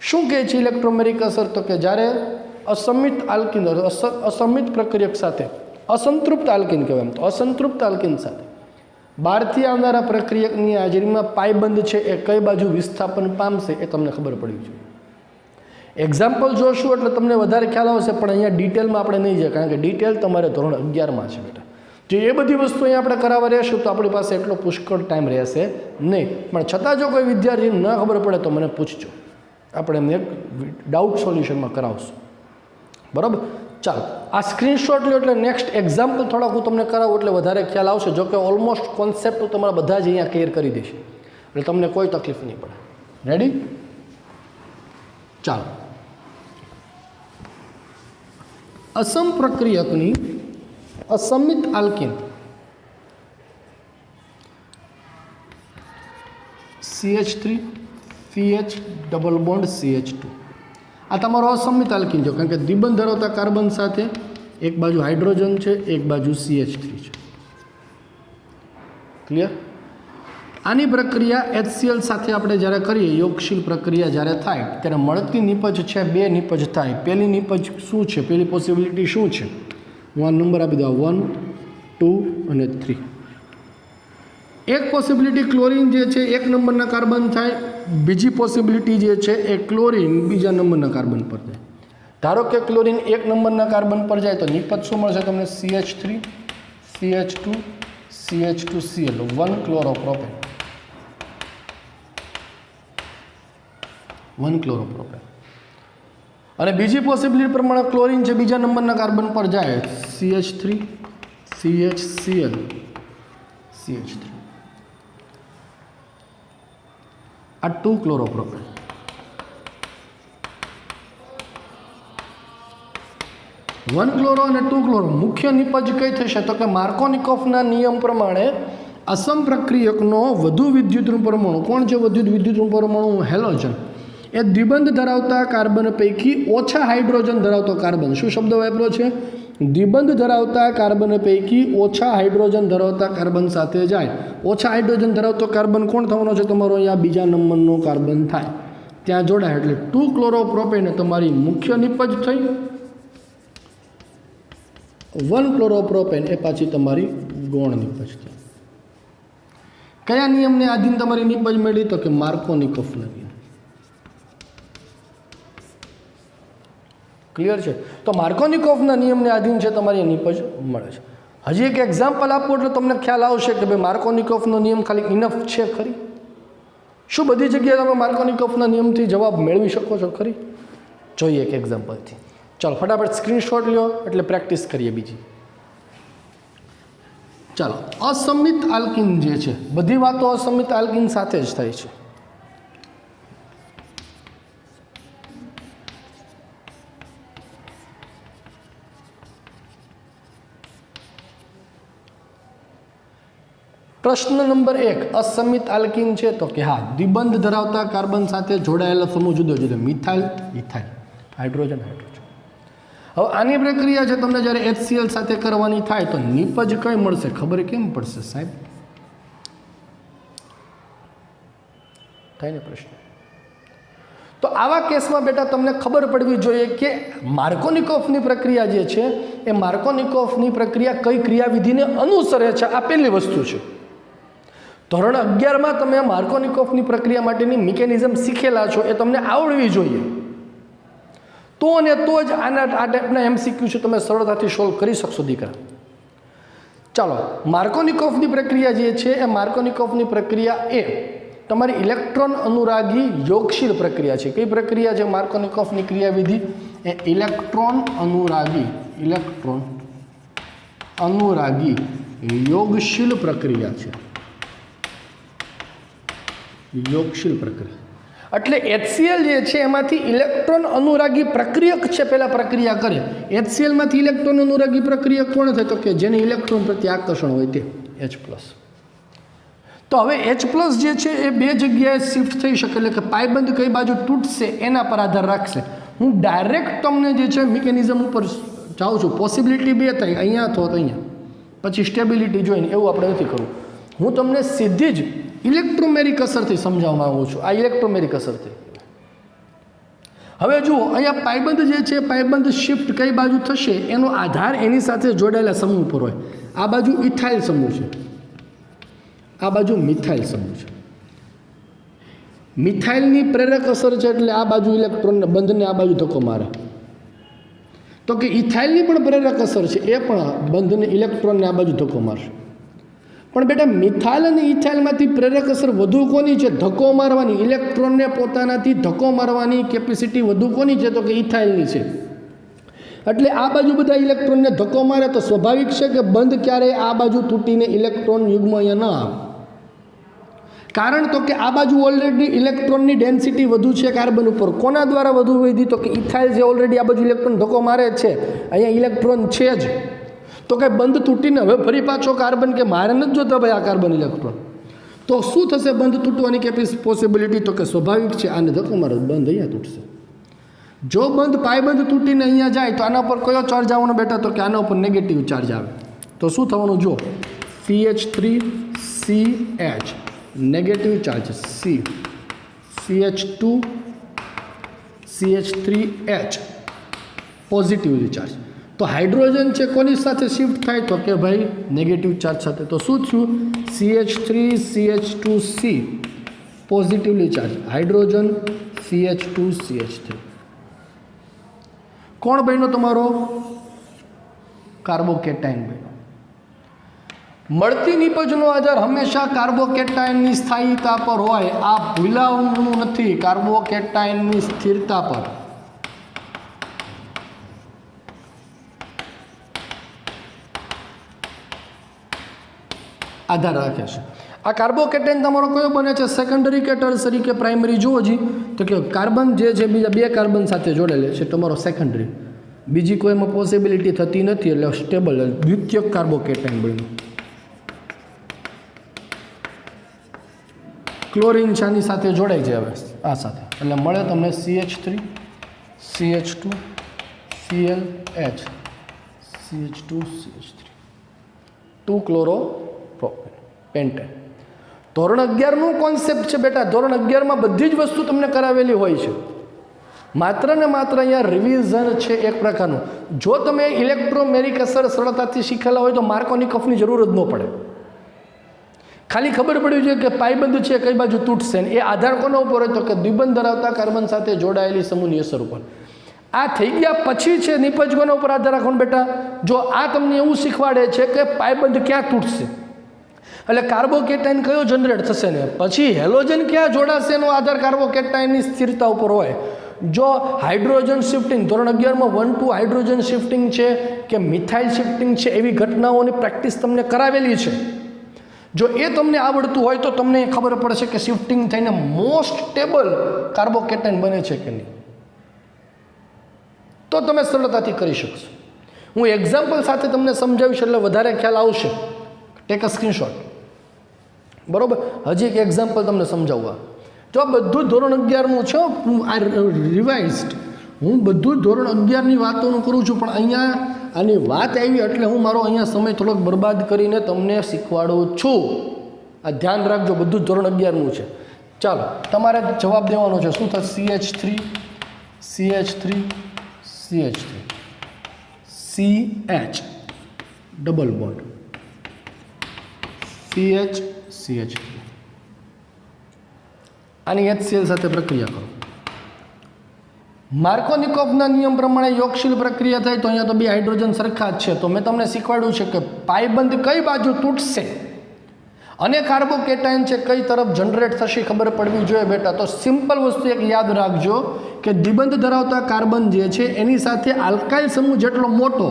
શું કહે છે ઇલેક્ટ્રોમેરિક અસર? તો કે જ્યારે અસંમિત આલ્કીન, અસંમિત પ્રક્રિયક સાથે, અસંતૃપ્ત આલ્કીન કહેવાય એમ, તો અસંતૃપ્ત આલ્કીન સાથે બહારથી આવનારા પ્રક્રિયકની હાજરીમાં પાયબંધ છે એ કઈ બાજુ વિસ્થાપન પામશે એ તમને ખબર પડવી જોઈએ. એક્ઝામ્પલ જોશું એટલે તમને વધારે ખ્યાલ આવશે, પણ અહીંયા ડિટેલમાં આપણે નહીં જાય, કારણ કે ડિટેલ તમારે ધોરણ 11માં છે બેટા. જો એ બધી વસ્તુ અહીંયા આપણે કરાવવા રહેશું તો આપણી પાસે એટલો પુષ્કળ ટાઈમ રહેશે નહીં. પણ છતાં જો કોઈ વિદ્યાર્થીને ન ખબર પડે તો મને પૂછજો, આપણે એમને એક ડાઉટ સોલ્યુશનમાં કરાવશું. બરાબર? ચાલો, આ સ્ક્રીનશોટ લો એટલે નેક્સ્ટ એક્ઝામ્પલ થોડાક હું તમને કરાવું એટલે વધારે ખ્યાલ આવશે. જો કે ઓલમોસ્ટ કોન્સેપ્ટ તમારા બધા જ અહીંયા ક્લિયર કરી દઈશ એટલે તમને કોઈ તકલીફ નહીં પડે. રેડી? ચાલો, અસમ પ્રક્રિયકની અસંમિત alkene CH3 CH double bond CH2 આ તમારો અસંમિત આલ્કીન છે, કારણ કે દ્વિબંધ ધરાવતા કાર્બન સાથે એક બાજુ હાઇડ્રોજન છે, એક બાજુ CH3 છે. ક્લિયર? આની પ્રક્રિયા HCl સાથે આપણે જ્યારે કરીએ, યોગશીલ પ્રક્રિયા જ્યારે થાય ત્યારે મળતી નિપજ છે, બે નિપજ થાય. પહેલી નિપજ શું છે? પહેલી પોસિબિલિટી શું છે? હું આ નંબર આપી દઉં, 1, 2 અને 3. એક પોસિબિલિટી ક્લોરીન જે છે એક નંબરના કાર્બન થાય, બીજી પોસિબિલિટી જે છે એ ક્લોરિન બીજા નંબરના કાર્બન પર જાય. ધારો કે ક્લોરિન 1 નંબરના કાર્બન પર જાય તો નિપજ શું મળશે તમને? CH3 CH2 CH2Cl 1 chloropropane 1 chloropropane. અને બીજી પોસિબિલિટી પ્રમાણે ક્લોરિન છે બીજા નંબરના કાર્બન પર જાય CH3 CHCl CH3 આ 2 ક્લોરોપ્રોપેન. 1 ક્લોરો અને 2 ક્લોરો. મુખ્ય નિપજ કઈ થશે તો કે માર્કોનિકોફના નિયમ પ્રમાણે અસમપ્રક્રિયકનો વધુ વિદ્યુતનું પરમાણુ કોણ છે? વિદ્યુતનું પરમાણુ હેલોજન એ દ્વિબંધ ધરાવતા કાર્બન પૈકી ઓછા હાઇડ્રોજન ધરાવતો કાર્બન. શું શબ્દ વાપર્યો છે? દ્વિબંધ ધરાવતા કાર્બન પૈકી ઓછા હાઇડ્રોજન ધરાવતા કાર્બન સાથે જાય. ઓછા હાઇડ્રોજન ધરાવતો કાર્બન કોણ થવાનો છે તમારો? અહીંયા બીજા નંબરનો કાર્બન થાય ત્યાં જોડાય એટલે 2 ક્લોરોપ્રોપેન તમારી મુખ્ય નિપજ થઈ. 1 ક્લોરોપ્રોપેન એ પાછી તમારી ગૌણ નિપજ થઈ. કયા નિયમને આધીન તમારી નિપજ મળી? તો કે માર્કોનિકોફના નિયમ. ક્લિયર છે? તો માર્કોનિકોફના નિયમને આધીન છે તમારી નિપજ મળે છે. હજી એક એક્ઝામ્પલ આપો એટલે તમને ખ્યાલ આવશે કે ભાઈ માર્કોનિકોફનો નિયમ ખાલી ઇનફ છે ખરી? શું બધી જગ્યાએ તમે માર્કોનિકોફના નિયમથી જવાબ મેળવી શકો છો ખરી? જોઈએ એક એક્ઝામ્પલથી. ચાલો ફટાફટ સ્ક્રીનશોટ લ્યો એટલે પ્રેક્ટિસ કરીએ બીજી. ચાલો, અસમિત આલ્કિન જે છે, બધી વાતો અસમિત આલ્કિન સાથે જ થાય છે. પ્રશ્ન નંબર 1, અસમિત આલ્કિન છે તો કે હા, દ્વિબંધ ધરાવતા કાર્બન સાથે જોડાયેલા સમૂહ જુદો જુદો, મિથાઇલ ઇથાઇલ, હાઇડ્રોજન હાઇડ્રોજન. હવે આની પ્રક્રિયા છે તમને જ્યારે HCl સાથે કરવાની થાય તો નિપજ કઈ મળશે? ખબર કેમ પડશે સાહેબ? થાય ને પ્રશ્ન. તો આવા કેસમાં બેટા તમને ખબર પડવી જોઈએ કે માર્કોનિકોફની પ્રક્રિયા જે છે એ માર્કોનિકોફની પ્રક્રિયા કઈ ક્રિયાવિધિને અનુસરે છે. આ પહેલી વસ્તુ છે. ધોરણ 11માં તમે માર્કોનિકોફની પ્રક્રિયા માટેની મિકેનિઝમ શીખેલા છો, એ તમને આવડવી જોઈએ. તો અને તો જ આ ટાઈપના MCQ છે તમે સરળતાથી સોલ્વ કરી શકશો દીકરા. ચાલો, માર્કોનિકોફની પ્રક્રિયા જે છે એ માર્કોનિકોફની પ્રક્રિયા એ તમારી ઇલેક્ટ્રોન અનુરાગી યોગશીલ પ્રક્રિયા છે. કઈ પ્રક્રિયા છે માર્કોનિકોફની ક્રિયાવિધિ? એ ઇલેક્ટ્રોન અનુરાગી યોગશીલ પ્રક્રિયા છે. યોગશીલ પ્રક્રિયા એટલે HCl જે છે એમાંથી ઇલેક્ટ્રોન અનુરાગી પ્રક્રિયક છે પહેલાં પ્રક્રિયા કરે. HClમાંથી ઇલેક્ટ્રોન અનુરાગી પ્રક્રિયક કોણ થાય? તો કે જેને ઇલેક્ટ્રોન પ્રત્યે આકર્ષણ હોય તે H+. તો હવે H+ જે છે એ બે જગ્યાએ શિફ્ટ થઈ શકે, એટલે કે પાયબંધ કઈ બાજુ તૂટશે એના પર આધાર રાખશે. હું ડાયરેક્ટ તમને જે છે મિકેનિઝમ ઉપર જાઉં છું. પોસિબિલિટી બે થાય, અહીંયા અથવા તો અહીંયા, પછી સ્ટેબિલિટી જોઈને એવું આપણે નથી કરવું. હું તમને સીધી જ ઇલેક્ટ્રોમેરિક અસરથી સમજાવવા માંગુ છું. આ ઇલેક્ટ્રોમેરિક અસરથી. હવે જુઓ, અહીંયા પાયબંધ જે છે, પાયબંધ શિફ્ટ કઈ બાજુ થશે એનો આધાર એની સાથે જોડાયેલા સમૂહ પર હોય. આ બાજુ ઇથાઇલ સમૂહ છે, આ બાજુ મિથાઇલ સમૂહ છે. મિથાઇલની પ્રેરક અસર છે એટલે આ બાજુ ઇલેક્ટ્રોનને બંધને આ બાજુ ધક્કો મારે. તો કે ઇથાઇલની પણ પ્રેરક અસર છે, એ પણ બંધને ઇલેક્ટ્રોનને આ બાજુ ધક્કો મારશે. પણ બેટા મિથાઇલ અને ઇથાઇલમાંથી પ્રેરક અસર વધુ કોની છે? ધક્કો મારવાની, ઇલેક્ટ્રોનને પોતાનાથી ધક્કો મારવાની કેપેસિટી વધુ કોની છે? તો કે ઇથાઇલની છે. એટલે આ બાજુ બધા ઇલેક્ટ્રોનને ધક્કો મારે તો સ્વાભાવિક છે કે બંધ ક્યારેય આ બાજુ તૂટીને ઇલેક્ટ્રોન યુગ્મ અહીંયા ન આવે. કારણ તો કે આ બાજુ ઓલરેડી ઇલેક્ટ્રોનની ડેન્સિટી વધુ છે કાર્બન ઉપર. કોના દ્વારા વધુ વધી? તો કે ઇથાઇલ જે ઓલરેડી આ બાજુ ઇલેક્ટ્રોન ધક્કો મારે છે, અહીંયા ઇલેક્ટ્રોન છે જ. તો કે બંધ તૂટીને હવે ફરી પાછો કાર્બન કે મારે નથી જોતા ભાઈ આ કાર્બન ઇલેક્ટ્રોન, તો શું થશે? બંધ તૂટવાની પોસિબિલિટી તો કે સ્વાભાવિક છે, આને ધક્કો મારે બંધ અહીંયા તૂટશે. જો બંધ પાયબંધ તૂટીને અહીંયા જાય તો આના પર કયો ચાર્જ આવવાનો બેટા? તો કે આના ઉપર નેગેટિવ ચાર્જ આવે. તો શું થવાનું? જો CH3CH negative charge, CH2CH3H positively charge. તો હાઇડ્રોજન છે કોની સાથે શિફ્ટ થાય? તો કે ભાઈ નેગેટિવ ચાર્જ સાથે. તો શું થયું? CH3CH2C positively charge hydrogen CH2CH3 કોણ બન્યો તમારો કાર્બોકેટાઇન બન્યો મળતી નિપજનો આધાર હંમેશા કાર્બોકેટાઇનની સ્થાયીતા પર હોય આ ભૂલાવવાનું નથી કાર્બોકેટાઇનની સ્થિરતા પર આધાર રાખે છે આ કાર્બોકેટાઇન તમારો કયો બને છે સેકન્ડરી કે ટર્સરી કે પ્રાઇમરી જુઓ જી તો કે કાર્બન જે છે બીજા બે કાર્બન સાથે જોડેલે છે તમારો સેકન્ડરી બીજી કોઈ એમાં પોસિબિલિટી થતી નથી એટલે સ્ટેબલ દ્વિતીયક કાર્બોકેટાઇન બન્યું ક્લોરીન શાની સાથે જોડાઈ જાય હવે આ સાથે એટલે મળે તમને CH3 CH2 ClH CH2 CH3 2 chloro pentane ધોરણ 11નું કોન્સેપ્ટ છે બેટા ધોરણ 11માં બધી જ વસ્તુ તમને કરાવેલી હોય છે માત્ર ને માત્ર અહીંયા રિવિઝન છે એક પ્રકારનું જો તમે ઇલેક્ટ્રોમેરિક અસર સરળતાથી શીખેલા હોય તો માર્કોનિકોફની જરૂર જ ન પડે ખાલી ખબર પડવી જોઈએ કે પાયબંધ છે કઈ બાજુ તૂટશે એ આધાર કોના ઉપર હોય તો કે દ્વિબંધ ધરાવતા કાર્બન સાથે જોડાયેલી સમૂહની અસર ઉપર આ થઈ ગયા પછી છે નિપજ કોના ઉપર આધાર રાખો બેટા જો આ તમને એવું શીખવાડે છે કે પાયબંધ ક્યાં તૂટશે એટલે કાર્બોકેટાઇન કયો જનરેટ થશે ને પછી હેલોજન ક્યાં જોડાશે એનો આધાર કાર્બોકેટાઇનની સ્થિરતા ઉપર હોય જો હાઇડ્રોજન શિફ્ટિંગ ધોરણ 11માં 1-2 હાઇડ્રોજન શિફ્ટિંગ છે કે મિથાઇલ શિફ્ટિંગ છે એવી ઘટનાઓની પ્રેક્ટિસ તમને કરાવેલી છે જો એ તમને આવડતું હોય તો તમને ખબર પડશે કે શિફ્ટિંગ થઈને મોસ્ટ સ્ટેબલ કાર્બોકેટાઇન બને છે કે નહીં તો તમે સરળતાથી કરી શકશો હું એક્ઝામ્પલ સાથે તમને સમજાવીશ એટલે વધારે ખ્યાલ આવશે ટેક અ સ્ક્રીનશોટ બરાબર હજી એક એક્ઝામ્પલ તમને સમજાવવા જો બધું ધોરણ 11નું છે આ રિવાઇઝડ હું બધું ધોરણ 11ની વાતોનું કરું છું પણ અહીંયા આની વાત આવી એટલે હું મારો અહીંયા સમય થોડોક બરબાદ કરીને તમને શીખવાડું છું આ ધ્યાન રાખજો બધું ધોરણ 11નું છે ચાલો તમારે જવાબ દેવાનો છે શું થશે CH3 CH3 CH3 CH double bond CH આની HCl સાથે પ્રક્રિયા કરો માર્કોનિકોફના નિયમ પ્રમાણે યોગશીલ પ્રક્રિયા થાય તો અહીંયા તો બે હાઇડ્રોજન સરખા જ છે તો મેં તમને શીખવાડ્યું છે કે પાયબંધ કઈ બાજુ તૂટશે અને કાર્બોકેટાઇન છે કઈ તરફ જનરેટ થશે ખબર પડવી જોઈએ બેટા તો સિમ્પલ વસ્તુ એક યાદ રાખજો કે દ્વિબંધ ધરાવતા કાર્બન જે છે એની સાથે આલ્કાઇલ સમૂહ જેટલો મોટો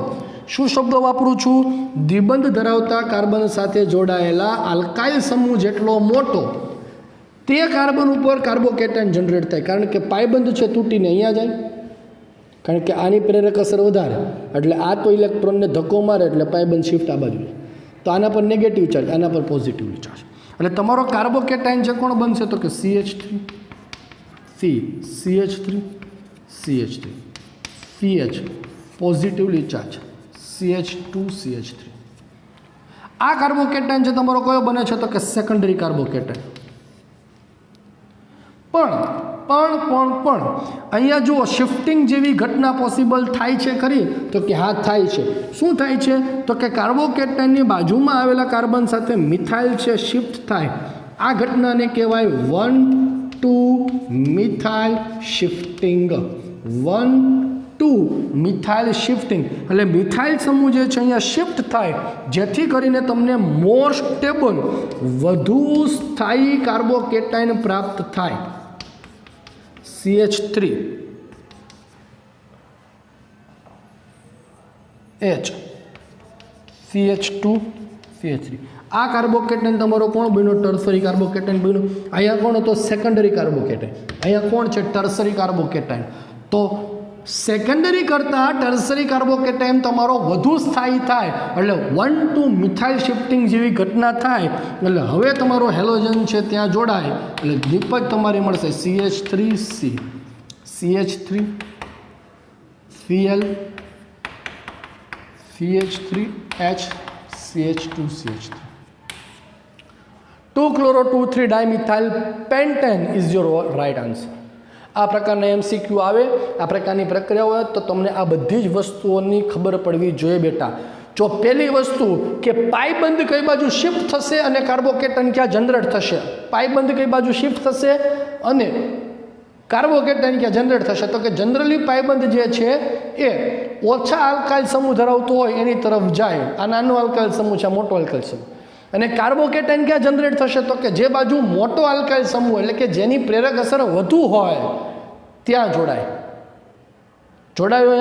શું શબ્દ વાપરું છું દ્વિબંધ ધરાવતા કાર્બન સાથે જોડાયેલા આલ્કાઇલ સમૂહ જેટલો મોટો તે કાર્બન ઉપર કાર્બોકેટાઇન જનરેટ થાય કારણ કે પાયબંધ છે તૂટીને અહીંયા જાય કારણ કે આની પ્રેરક અસર વધારે એટલે આ તો ઇલેક્ટ્રોનને ધક્કો મારે એટલે પાયબંધ શિફ્ટ આ બાજુ તો આના પર નેગેટિવ ચાર્જ આના પર પોઝિટિવ ચાર્જ એટલે તમારો કાર્બોકેટાઇન છે કોણ બનશે તો કે CH3 CH3 CH3 CH positively charge CH2 CH3 આ કાર્બોકેટાઇન છે તમારો કયો બને છે તો કે સેકન્ડરી કાર્બોકેટાઇન પણ અહીંયા જુઓ શિફ્ટિંગ જેવી ઘટના પોસિબલ થાય છે ખરી તો કે હા થાય છે શું થાય છે તો કે કાર્બોકેટાઇનની બાજુમાં આવેલા કાર્બન સાથે મિથાઇલ છે શિફ્ટ થાય આ ઘટનાને કહેવાય 1-2 મિથાઇલ શિફ્ટિંગ 1-2 મિથાઇલ શિફ્ટિંગ એટલે મિથાઇલ સમૂહ જે છે અહીંયા શિફ્ટ થાય જેથી કરીને તમને મોર સ્ટેબલ વધુ સ્થાયી કાર્બોકેટાઇન પ્રાપ્ત થાય CH3 H CH2 CH3 આ કાર્બોકેટાઇન તમારો કોણ બન્યો ટર્સરી કાર્બોકેટાઇન બન્યો અહીંયા કોણ હતો સેકન્ડરી કાર્બોકેટાઇન અહીંયા કોણ છે ટર્સરી કાર્બોકેટાઇન તો સેકન્ડરી કરતાં ટર્સરી કાર્બોકેટાઇન તમારો વધુ સ્થાયી થાય એટલે 1-2 મિથાઇલ શિફ્ટિંગ જેવી ઘટના થાય એટલે હવે તમારો હેલોજન છે ત્યાં જોડાય એટલે નિપજ તમારી મળશે CH3C CH3 Cl CH3H CH2 CH3 2-chloro-2,3-dimethyl pentane is your right answer આ પ્રકારના MCQ આવે આ પ્રકારની પ્રક્રિયા હોય તો તમને આ બધી જ વસ્તુઓની ખબર પડવી જોઈએ બેટા જો પહેલી વસ્તુ કે પાયબંધ કઈ બાજુ શિફ્ટ થશે અને કાર્બોકેટન ક્યાં જનરેટ થશે, પાયબંધ કઈ બાજુ શિફ્ટ થશે અને કાર્બોકેટન ક્યાં જનરેટ થશે, તો કે જનરલી પાયબંધ જે છે એ ઓછા આલ્કાઇલ સમૂહ ધરાવતો હોય એની તરફ જાય. આ નાનો આલ્કાઇલ સમૂહ છે, મોટો આલ્કાઇલ સમૂહ. અને કાર્બોકેટન ક્યાં જનરેટ થશે, તો કે જે બાજુ મોટો આલ્કાઇલ સમૂહ એટલે કે જેની પ્રેરક અસર વધુ હોય ત્યાં જોડાય. જોડાયો.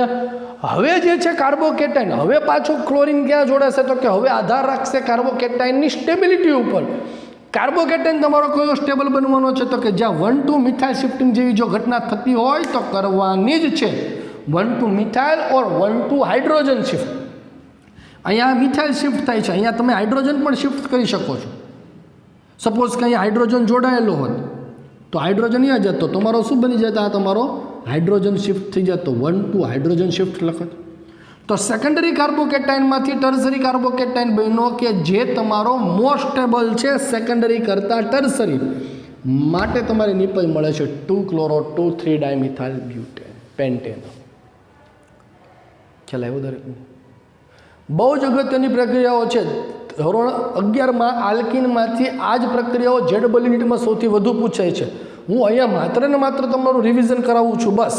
હવે જે છે કાર્બોકેટાઇન, હવે પાછું ક્લોરીન ક્યાં જોડાશે, તો કે હવે આધાર રાખશે કાર્બોકેટાઇનની સ્ટેબિલિટી ઉપર. કાર્બોકેટાઇન તમારો કયો સ્ટેબલ બનવાનો છે, તો કે જ્યાં 1,2 મિથાઇલ શિફ્ટિંગ જેવી જો ઘટના થતી હોય તો કરવાની જ છે. 1,2 મિથાઇલ ઓર 1,2 હાઇડ્રોજન શિફ્ટ. અહીંયા મિથાઇલ શિફ્ટ થાય છે, અહીંયા તમે હાઇડ્રોજન પણ શિફ્ટ કરી શકો છો. સપોઝ કે અહીંયા હાઇડ્રોજન જોડાયેલો હોત તો હાઇડ્રોજન અહીંયા જતો, તમારો શું બની જતા, આ તમારો હાઇડ્રોજન શિફ્ટ થઈ જતો, 1,2 હાઇડ્રોજન શિફ્ટ લખત. તો સેકન્ડરી કાર્બોકેટાઇનમાંથી ટર્સરી કાર્બોકેટાઇન બન્યો કે જે તમારો મોસ્ટ સ્ટેબલ છે સેકન્ડરી કરતાં ટર્સરી, માટે તમારે નિપજ મળે છે 2-chloro-2,3-dimethyl butane પેન્ટેન. ખ્યાલ આવ્યો દરેકને? બહુ જ અગત્યની પ્રક્રિયાઓ છે. ધોરણ 11માં આલ્કિનમાંથી આ જ પ્રક્રિયાઓ ZEE નીટમાં સૌથી વધુ પૂછાય છે. હું અહીંયા માત્ર ને માત્ર તમારું રિવિઝન કરાવું છું બસ.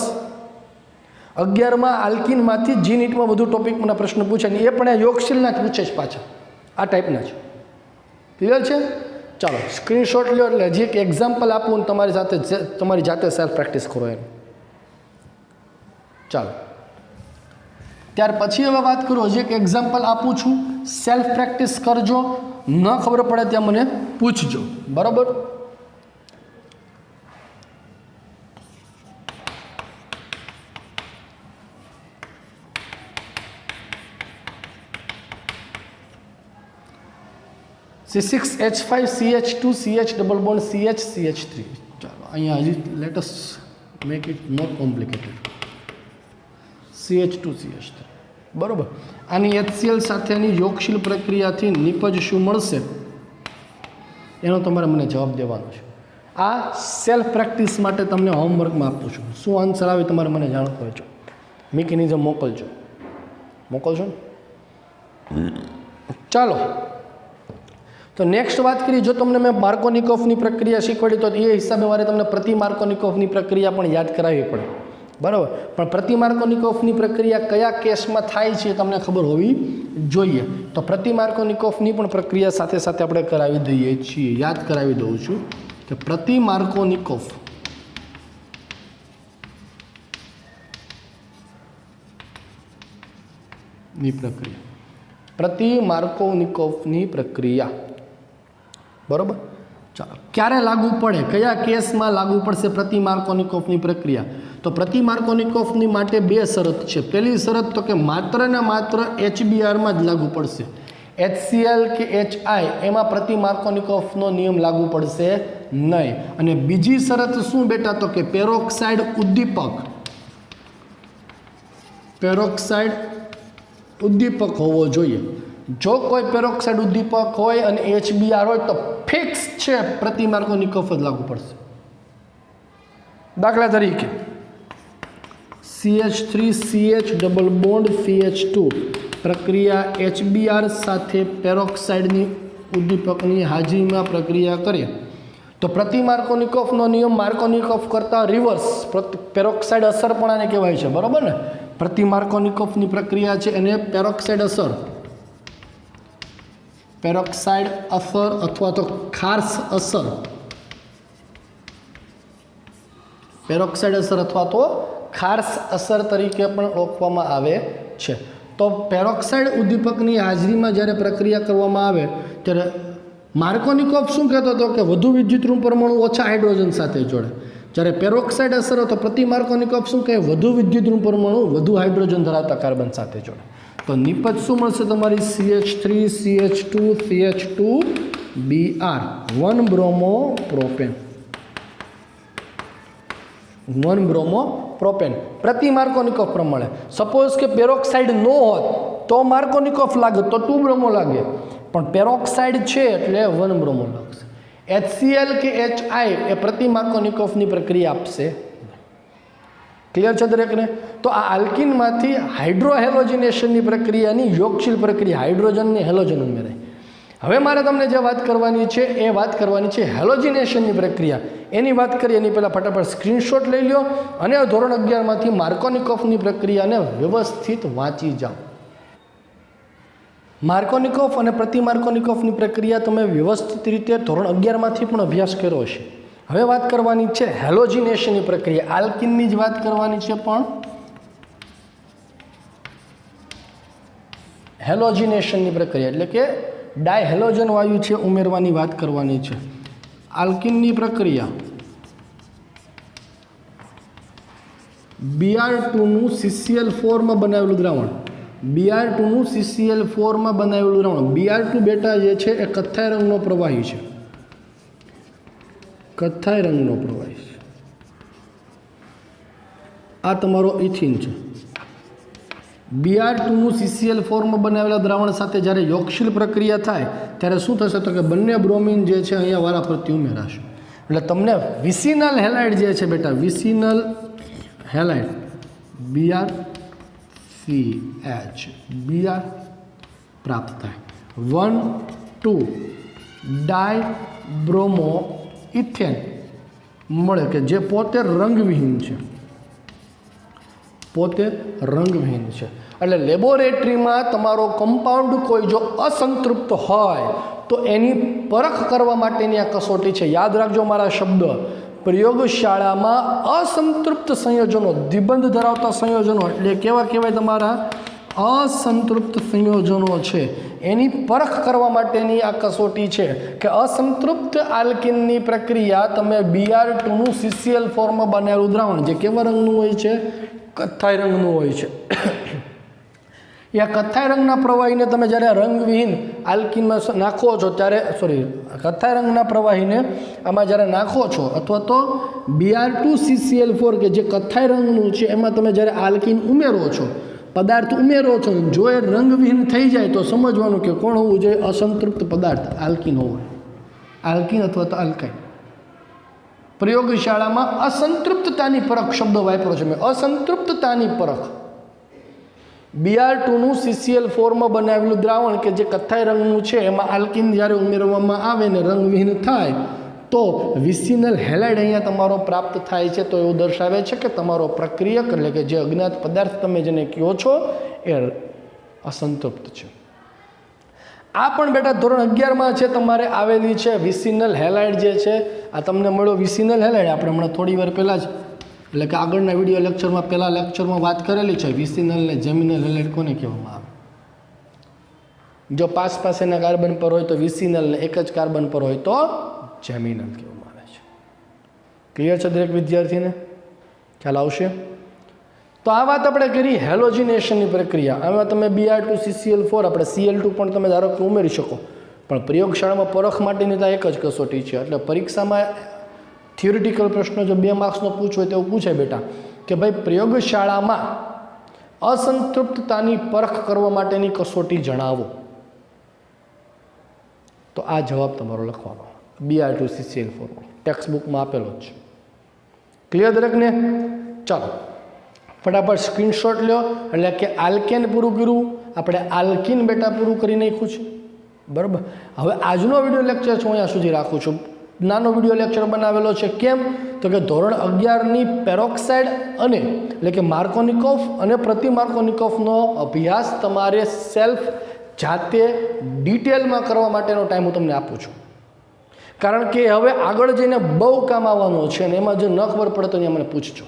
11માં આલ્કિનમાંથી જી નીટમાં વધુ ટોપિકના પ્રશ્ન પૂછાય ને એ પણ આ યોગશીલના જ પૂછે છે પાછા, આ ટાઈપના છે. ક્લિયર છે? ચાલો સ્ક્રીનશોટ લો, એટલે હજી એક એક્ઝામ્પલ આપું તમારી જાતે સેલ્ફ પ્રેક્ટિસ કરો એમ. ચાલો ત્યાર પછી હવે વાત કરું, હજી એક એક્ઝામ્પલ આપું છું, સેલ્ફ પ્રેક્ટિસ કરજો, ન ખબર પડે ત્યાં મને પૂછજો, બરાબર? C6H5CH2CH double bond CH3. ચાલો અહીંયા હજી let us make it more complicated. CH2CH3 બરાબર. આની HCl સાથેની યોગશીલ પ્રક્રિયાથી નિપજ શું મળશે એનો તમારે મને જવાબ દેવાનો છે. આ સેલ્ફ પ્રેક્ટિસ માટે તમને હોમવર્કમાં આપું છું. શું આન્સર આવે તમારે મને જાણતો હોય છો, મિકેનિઝમ મોકલજો ને. ચાલો તો નેક્સ્ટ વાત કરી, જો તમને મેં માર્કોનિકોફની પ્રક્રિયા શીખવાડી તો એ હિસાબે મારે તમને પ્રતિ માર્કોનિકોફની પ્રક્રિયા પણ યાદ કરાવવી પડે, બરાબર? પણ પ્રતિ માર્કોનિકોફની પ્રક્રિયા કયા કેસમાં થાય છે તમને ખબર હોવી જોઈએ. તો પ્રતિ માર્કોનિકોફની પણ પ્રક્રિયા સાથે સાથે આપણે કરાવી દઈએ છીએ. યાદ કરાવી દઉં છું કે પ્રતિ માર્કોનિકોફની પ્રક્રિયા બરાબર. ચાલો ક્યારે લાગુ પડે, કયા કેસમાં લાગુ પડશે પ્રતિ માર્કોનિકોફની પ્રક્રિયા? તો પ્રતિ માર્કોનિકોફની માટે બે શરત છે. પહેલી શરત તો કે માત્ર ને માત્ર HBrમાં જ લાગુ પડશે. HCl કે HI એમાં પ્રતિ માર્કોનિકોફનો નિયમ લાગુ પડશે નહીં. અને બીજી શરત શું બેટા, તો કે પેરોક્સાઇડ ઉદ્દીપક હોવો જોઈએ. જો કોઈ પેરોક્સાઇડ ઉદ્દીપક હોય અને HBr હોય તો ફિક્સ છે પ્રતિ માર્કોનિકોફ જ લાગુ પડશે. દાખલા તરીકે CH3CH ડબલ બોન્ડ CH2 પ્રક્રિયા HBr સાથે પેરોક્સાઇડની ઉદ્દીપકની હાજરીમાં પ્રક્રિયા કરીએ તો પ્રતિ માર્કોનિકોફનો નિયમ માર્કોનિકોફ કરતાં રિવર્સ પેરોક્સાઇડ અસર પણ આને કહેવાય છે, બરાબર ને? પ્રતિ માર્કોનિકોફની પ્રક્રિયા છે એને પેરોક્સાઇડ અસર અથવા તો ખાસ અસર, તરીકે પણ ઓળખવામાં આવે છે. તો પેરોક્સાઇડ ઉદ્દીપકની હાજરીમાં જ્યારે પ્રક્રિયા કરવામાં આવે ત્યારે માર્કોનિકોફ શું કહેતો હતો કે વધુ વિદ્યુતઋણ પરમાણુ ઓછા હાઇડ્રોજન સાથે જોડે. જ્યારે પેરોક્સાઇડ અસર હતો પ્રતિ માર્કોનિકોફ શું કહે, વધુ વિદ્યુતઋણ પરમાણુ વધુ હાઇડ્રોજન ધરાવતા કાર્બન સાથે જોડે. તો નિપજ શું મળશે તમારી? CH3CH2CH2Br 1 બ્રોમોપ્રોપેન પ્રતિ માર્કોનિકોફ પ્રમાણે. સપોઝ કે પેરોક્સાઇડ ન હોત તો માર્કોનિકોફ લાગે તો 2 બ્રોમો લાગે, પણ પેરોક્સાઇડ છે એટલે 1 બ્રોમો લાગશે. HCl કે HI એ પ્રતિ માર્કોનિકોફની પ્રક્રિયા આપશે. ક્લિયર છે દરેકને? તો આ આલ્કિનમાંથી હાઇડ્રોહેલોજિનેશનની પ્રક્રિયાની યોગશીલ પ્રક્રિયા, હાઇડ્રોજનને હેલોજન ઉમેરાય. હવે મારે તમને જે વાત કરવાની છે એ વાત કરવાની છે હેલોજિનેશનની પ્રક્રિયા. એની વાત કરીએ એની પહેલાં ફટાફટ સ્ક્રીનશોટ લઈ લો અને ધોરણ 11માંથી માર્કોનિકોફની પ્રક્રિયાને વ્યવસ્થિત વાંચી જાઓ. માર્કોનિકોફ અને પ્રતિમાર્કોનિકોફની પ્રક્રિયા તમે વ્યવસ્થિત રીતે ધોરણ 11માંથી પણ અભ્યાસ કર્યો છે. હવે વાત કરવાની છે હેલોજિનેશનની પ્રક્રિયા, આલ્કિનની જ વાત કરવાની છે, પણ હેલોજિનેશનની પ્રક્રિયા એટલે કે ડાયહેલોજન વાયુ છે ઉમેરવાની વાત કરવાની છે. આલ્કિનની પ્રક્રિયા Br2નું CCl4માં બનાવેલું દ્રાવણ, Br2નું CCl4માં બનાવેલું દ્રાવણ. Br2 બેટા જે છે એ કથ્થાઈ રંગનો પ્રવાહી છે, કથ્થાઈ રંગનો પ્રવાહી છે. આ તમારો ઇથિન છે. Br2નું CCl4માં બનાવેલા દ્રાવણ સાથે જ્યારે યોગશીલ પ્રક્રિયા થાય ત્યારે શું થશે? તો કે બંને બ્રોમિન જે છે અહીંયા વારા ફરતી ઉમેરાશે. એટલે તમને વિસિનલ હેલાઇડ જે છે બેટા, વિસિનલ હેલાઇડ BrCH Br પ્રાપ્ત થાય. 1,2 ડાયબ્રોમો ઇથેન મળે કે જે પોતે રંગવિહીન છે, પોતે રંગવિહીન છે. એટલે લેબોરેટરીમાં તમારો કમ્પાઉન્ડ કોઈ જો અસંતૃપ્ત હોય તો એની પરખ કરવા માટેની આ કસોટી છે. યાદ રાખજો મારા શબ્દ, પ્રયોગશાળામાં અસંતૃપ્ત સંયોજનો, દ્વિબંધ ધરાવતા સંયોજનો એટલે કેવા કહેવાય? તમારા અસંતૃપ્ત સંયોજનો છે એની પરખ કરવા માટેની આ કસોટી છે કે અસંતૃપ્ત આલ્કિનની પ્રક્રિયા તમે Br2નું CCl4માં બનાવેલું દ્રાવણ જે કેવા રંગનું હોય છે? કથ્થાઈ રંગનું હોય છે. એ કથ્થાઈ રંગના પ્રવાહીને તમે જ્યારે રંગવિહીન આલ્કિનમાં નાખો છો ત્યારે કથ્થાઈ રંગના પ્રવાહીને આમાં જ્યારે નાખો છો અથવા તો Br2 CCl4 કે જે કથ્થાઈ રંગનું છે એમાં તમે જ્યારે આલ્કિન ઉમેરો છો, પદાર્થ ઉમેરો છો, જો એ રંગવિહીન થઈ જાય તો સમજવાનું કે કોણ હોવું જોઈએ? અસંતૃપ્ત પદાર્થ આલ્કિન હોવું, આલ્કિન અથવા તો આલ્કાઇન. પ્રયોગશાળામાં અસંતૃપ્તતાની પરખ શબ્દ વાપરો છે મેં, અસંતૃપ્તતાની પરખ. Br2નું CCl4માં બનાવેલું દ્રાવણ કે જે કથ્થાઈ રંગનું છે એમાં આલ્કિન જ્યારે ઉમેરવામાં આવે ને રંગવિહીન થાય તો વિસિનલ હેલાઇડ અહીંયા તમારો પ્રાપ્ત થાય છે. તો એવું દર્શાવે છે કે તમારો પ્રક્રિયક એટલે કે જે અજ્ઞાત પદાર્થ તમે જેને કહો છો એ અસંતૃપ્ત છે. આ પણ બેટા ધોરણ 11માં છે તમારે આવેલી છે વિસિનલ હેલાઇડ જે છે. આ તમને મળ્યો વિસિનલ હેલાઇડ. આપણે હમણાં થોડી વાર પહેલાં જ એટલે કે આગળના વિડીયો લેક્ચરમાં પહેલાં લેક્ચરમાં વાત કરેલી છે વિસિનલ ને જેમિનલ હેલાઇડ કોને કહેવામાં આવે. જો પાસેના કાર્બન પર હોય તો વિસિનલ ને એક જ કાર્બન પર હોય તો જેમિનલ કહેવામાં આવે છે. ક્લિયર છે દરેક વિદ્યાર્થીને? ખ્યાલ આવશે? તો આ વાત આપણે કરી હેલોજિનેશનની પ્રક્રિયા. આમાં તમે Br2 CCl4 આપણે Cl2 પણ તમે ધારો કે ઉમેરી શકો, પણ પ્રયોગશાળામાં પરખ માટેની તો એક જ કસોટી છે. એટલે પરીક્ષામાં થિયોરિટિકલ પ્રશ્નો જો 2 માર્ક્સનો પૂછવો હોય તેવું પૂછાય બેટા કે ભાઈ પ્રયોગશાળામાં અસંતૃપ્તતાની પરખ કરવા માટેની કસોટી જણાવો, તો આ જવાબ તમારો લખવાનો Br2 CCl4 ટેક્સ્ટ બુકમાં આપેલો જ છે. ક્લિયર દરેકને? ચાલો ફટાફટ સ્ક્રીનશોટ લો. એટલે કે આલ્કેન પૂરું કર્યું, આપણે આલ્કિન બેટા પૂરું કરી નાખ્યું છે, બરાબર. હવે આજનો વિડીયો લેક્ચર હું અહીંયા સુધી રાખું છું. નાનો વિડીયો લેક્ચર બનાવેલો છે. કેમ? તો કે ધોરણ 11ની પેરોક્સાઇડ અને એટલે કે માર્કોનિકોફ અને પ્રતિમાર્કોનિકોફનો અભ્યાસ તમારે સેલ્ફ જાતે ડિટેલમાં કરવા માટેનો ટાઈમ હું તમને આપું છું. કારણ કે હવે આગળ જઈને બહુ કામ આવવાનું છે અને એમાં જો ન ખબર પડે તો અહીંયા મને પૂછજો.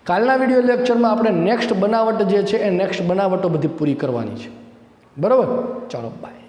કાલના વિડીયો લેક્ચરમાં આપણે નેક્સ્ટ બનાવટ જે છે એ નેક્સ્ટ બનાવટો બધી પૂરી કરવાની છે, બરાબર. ચાલો બાય.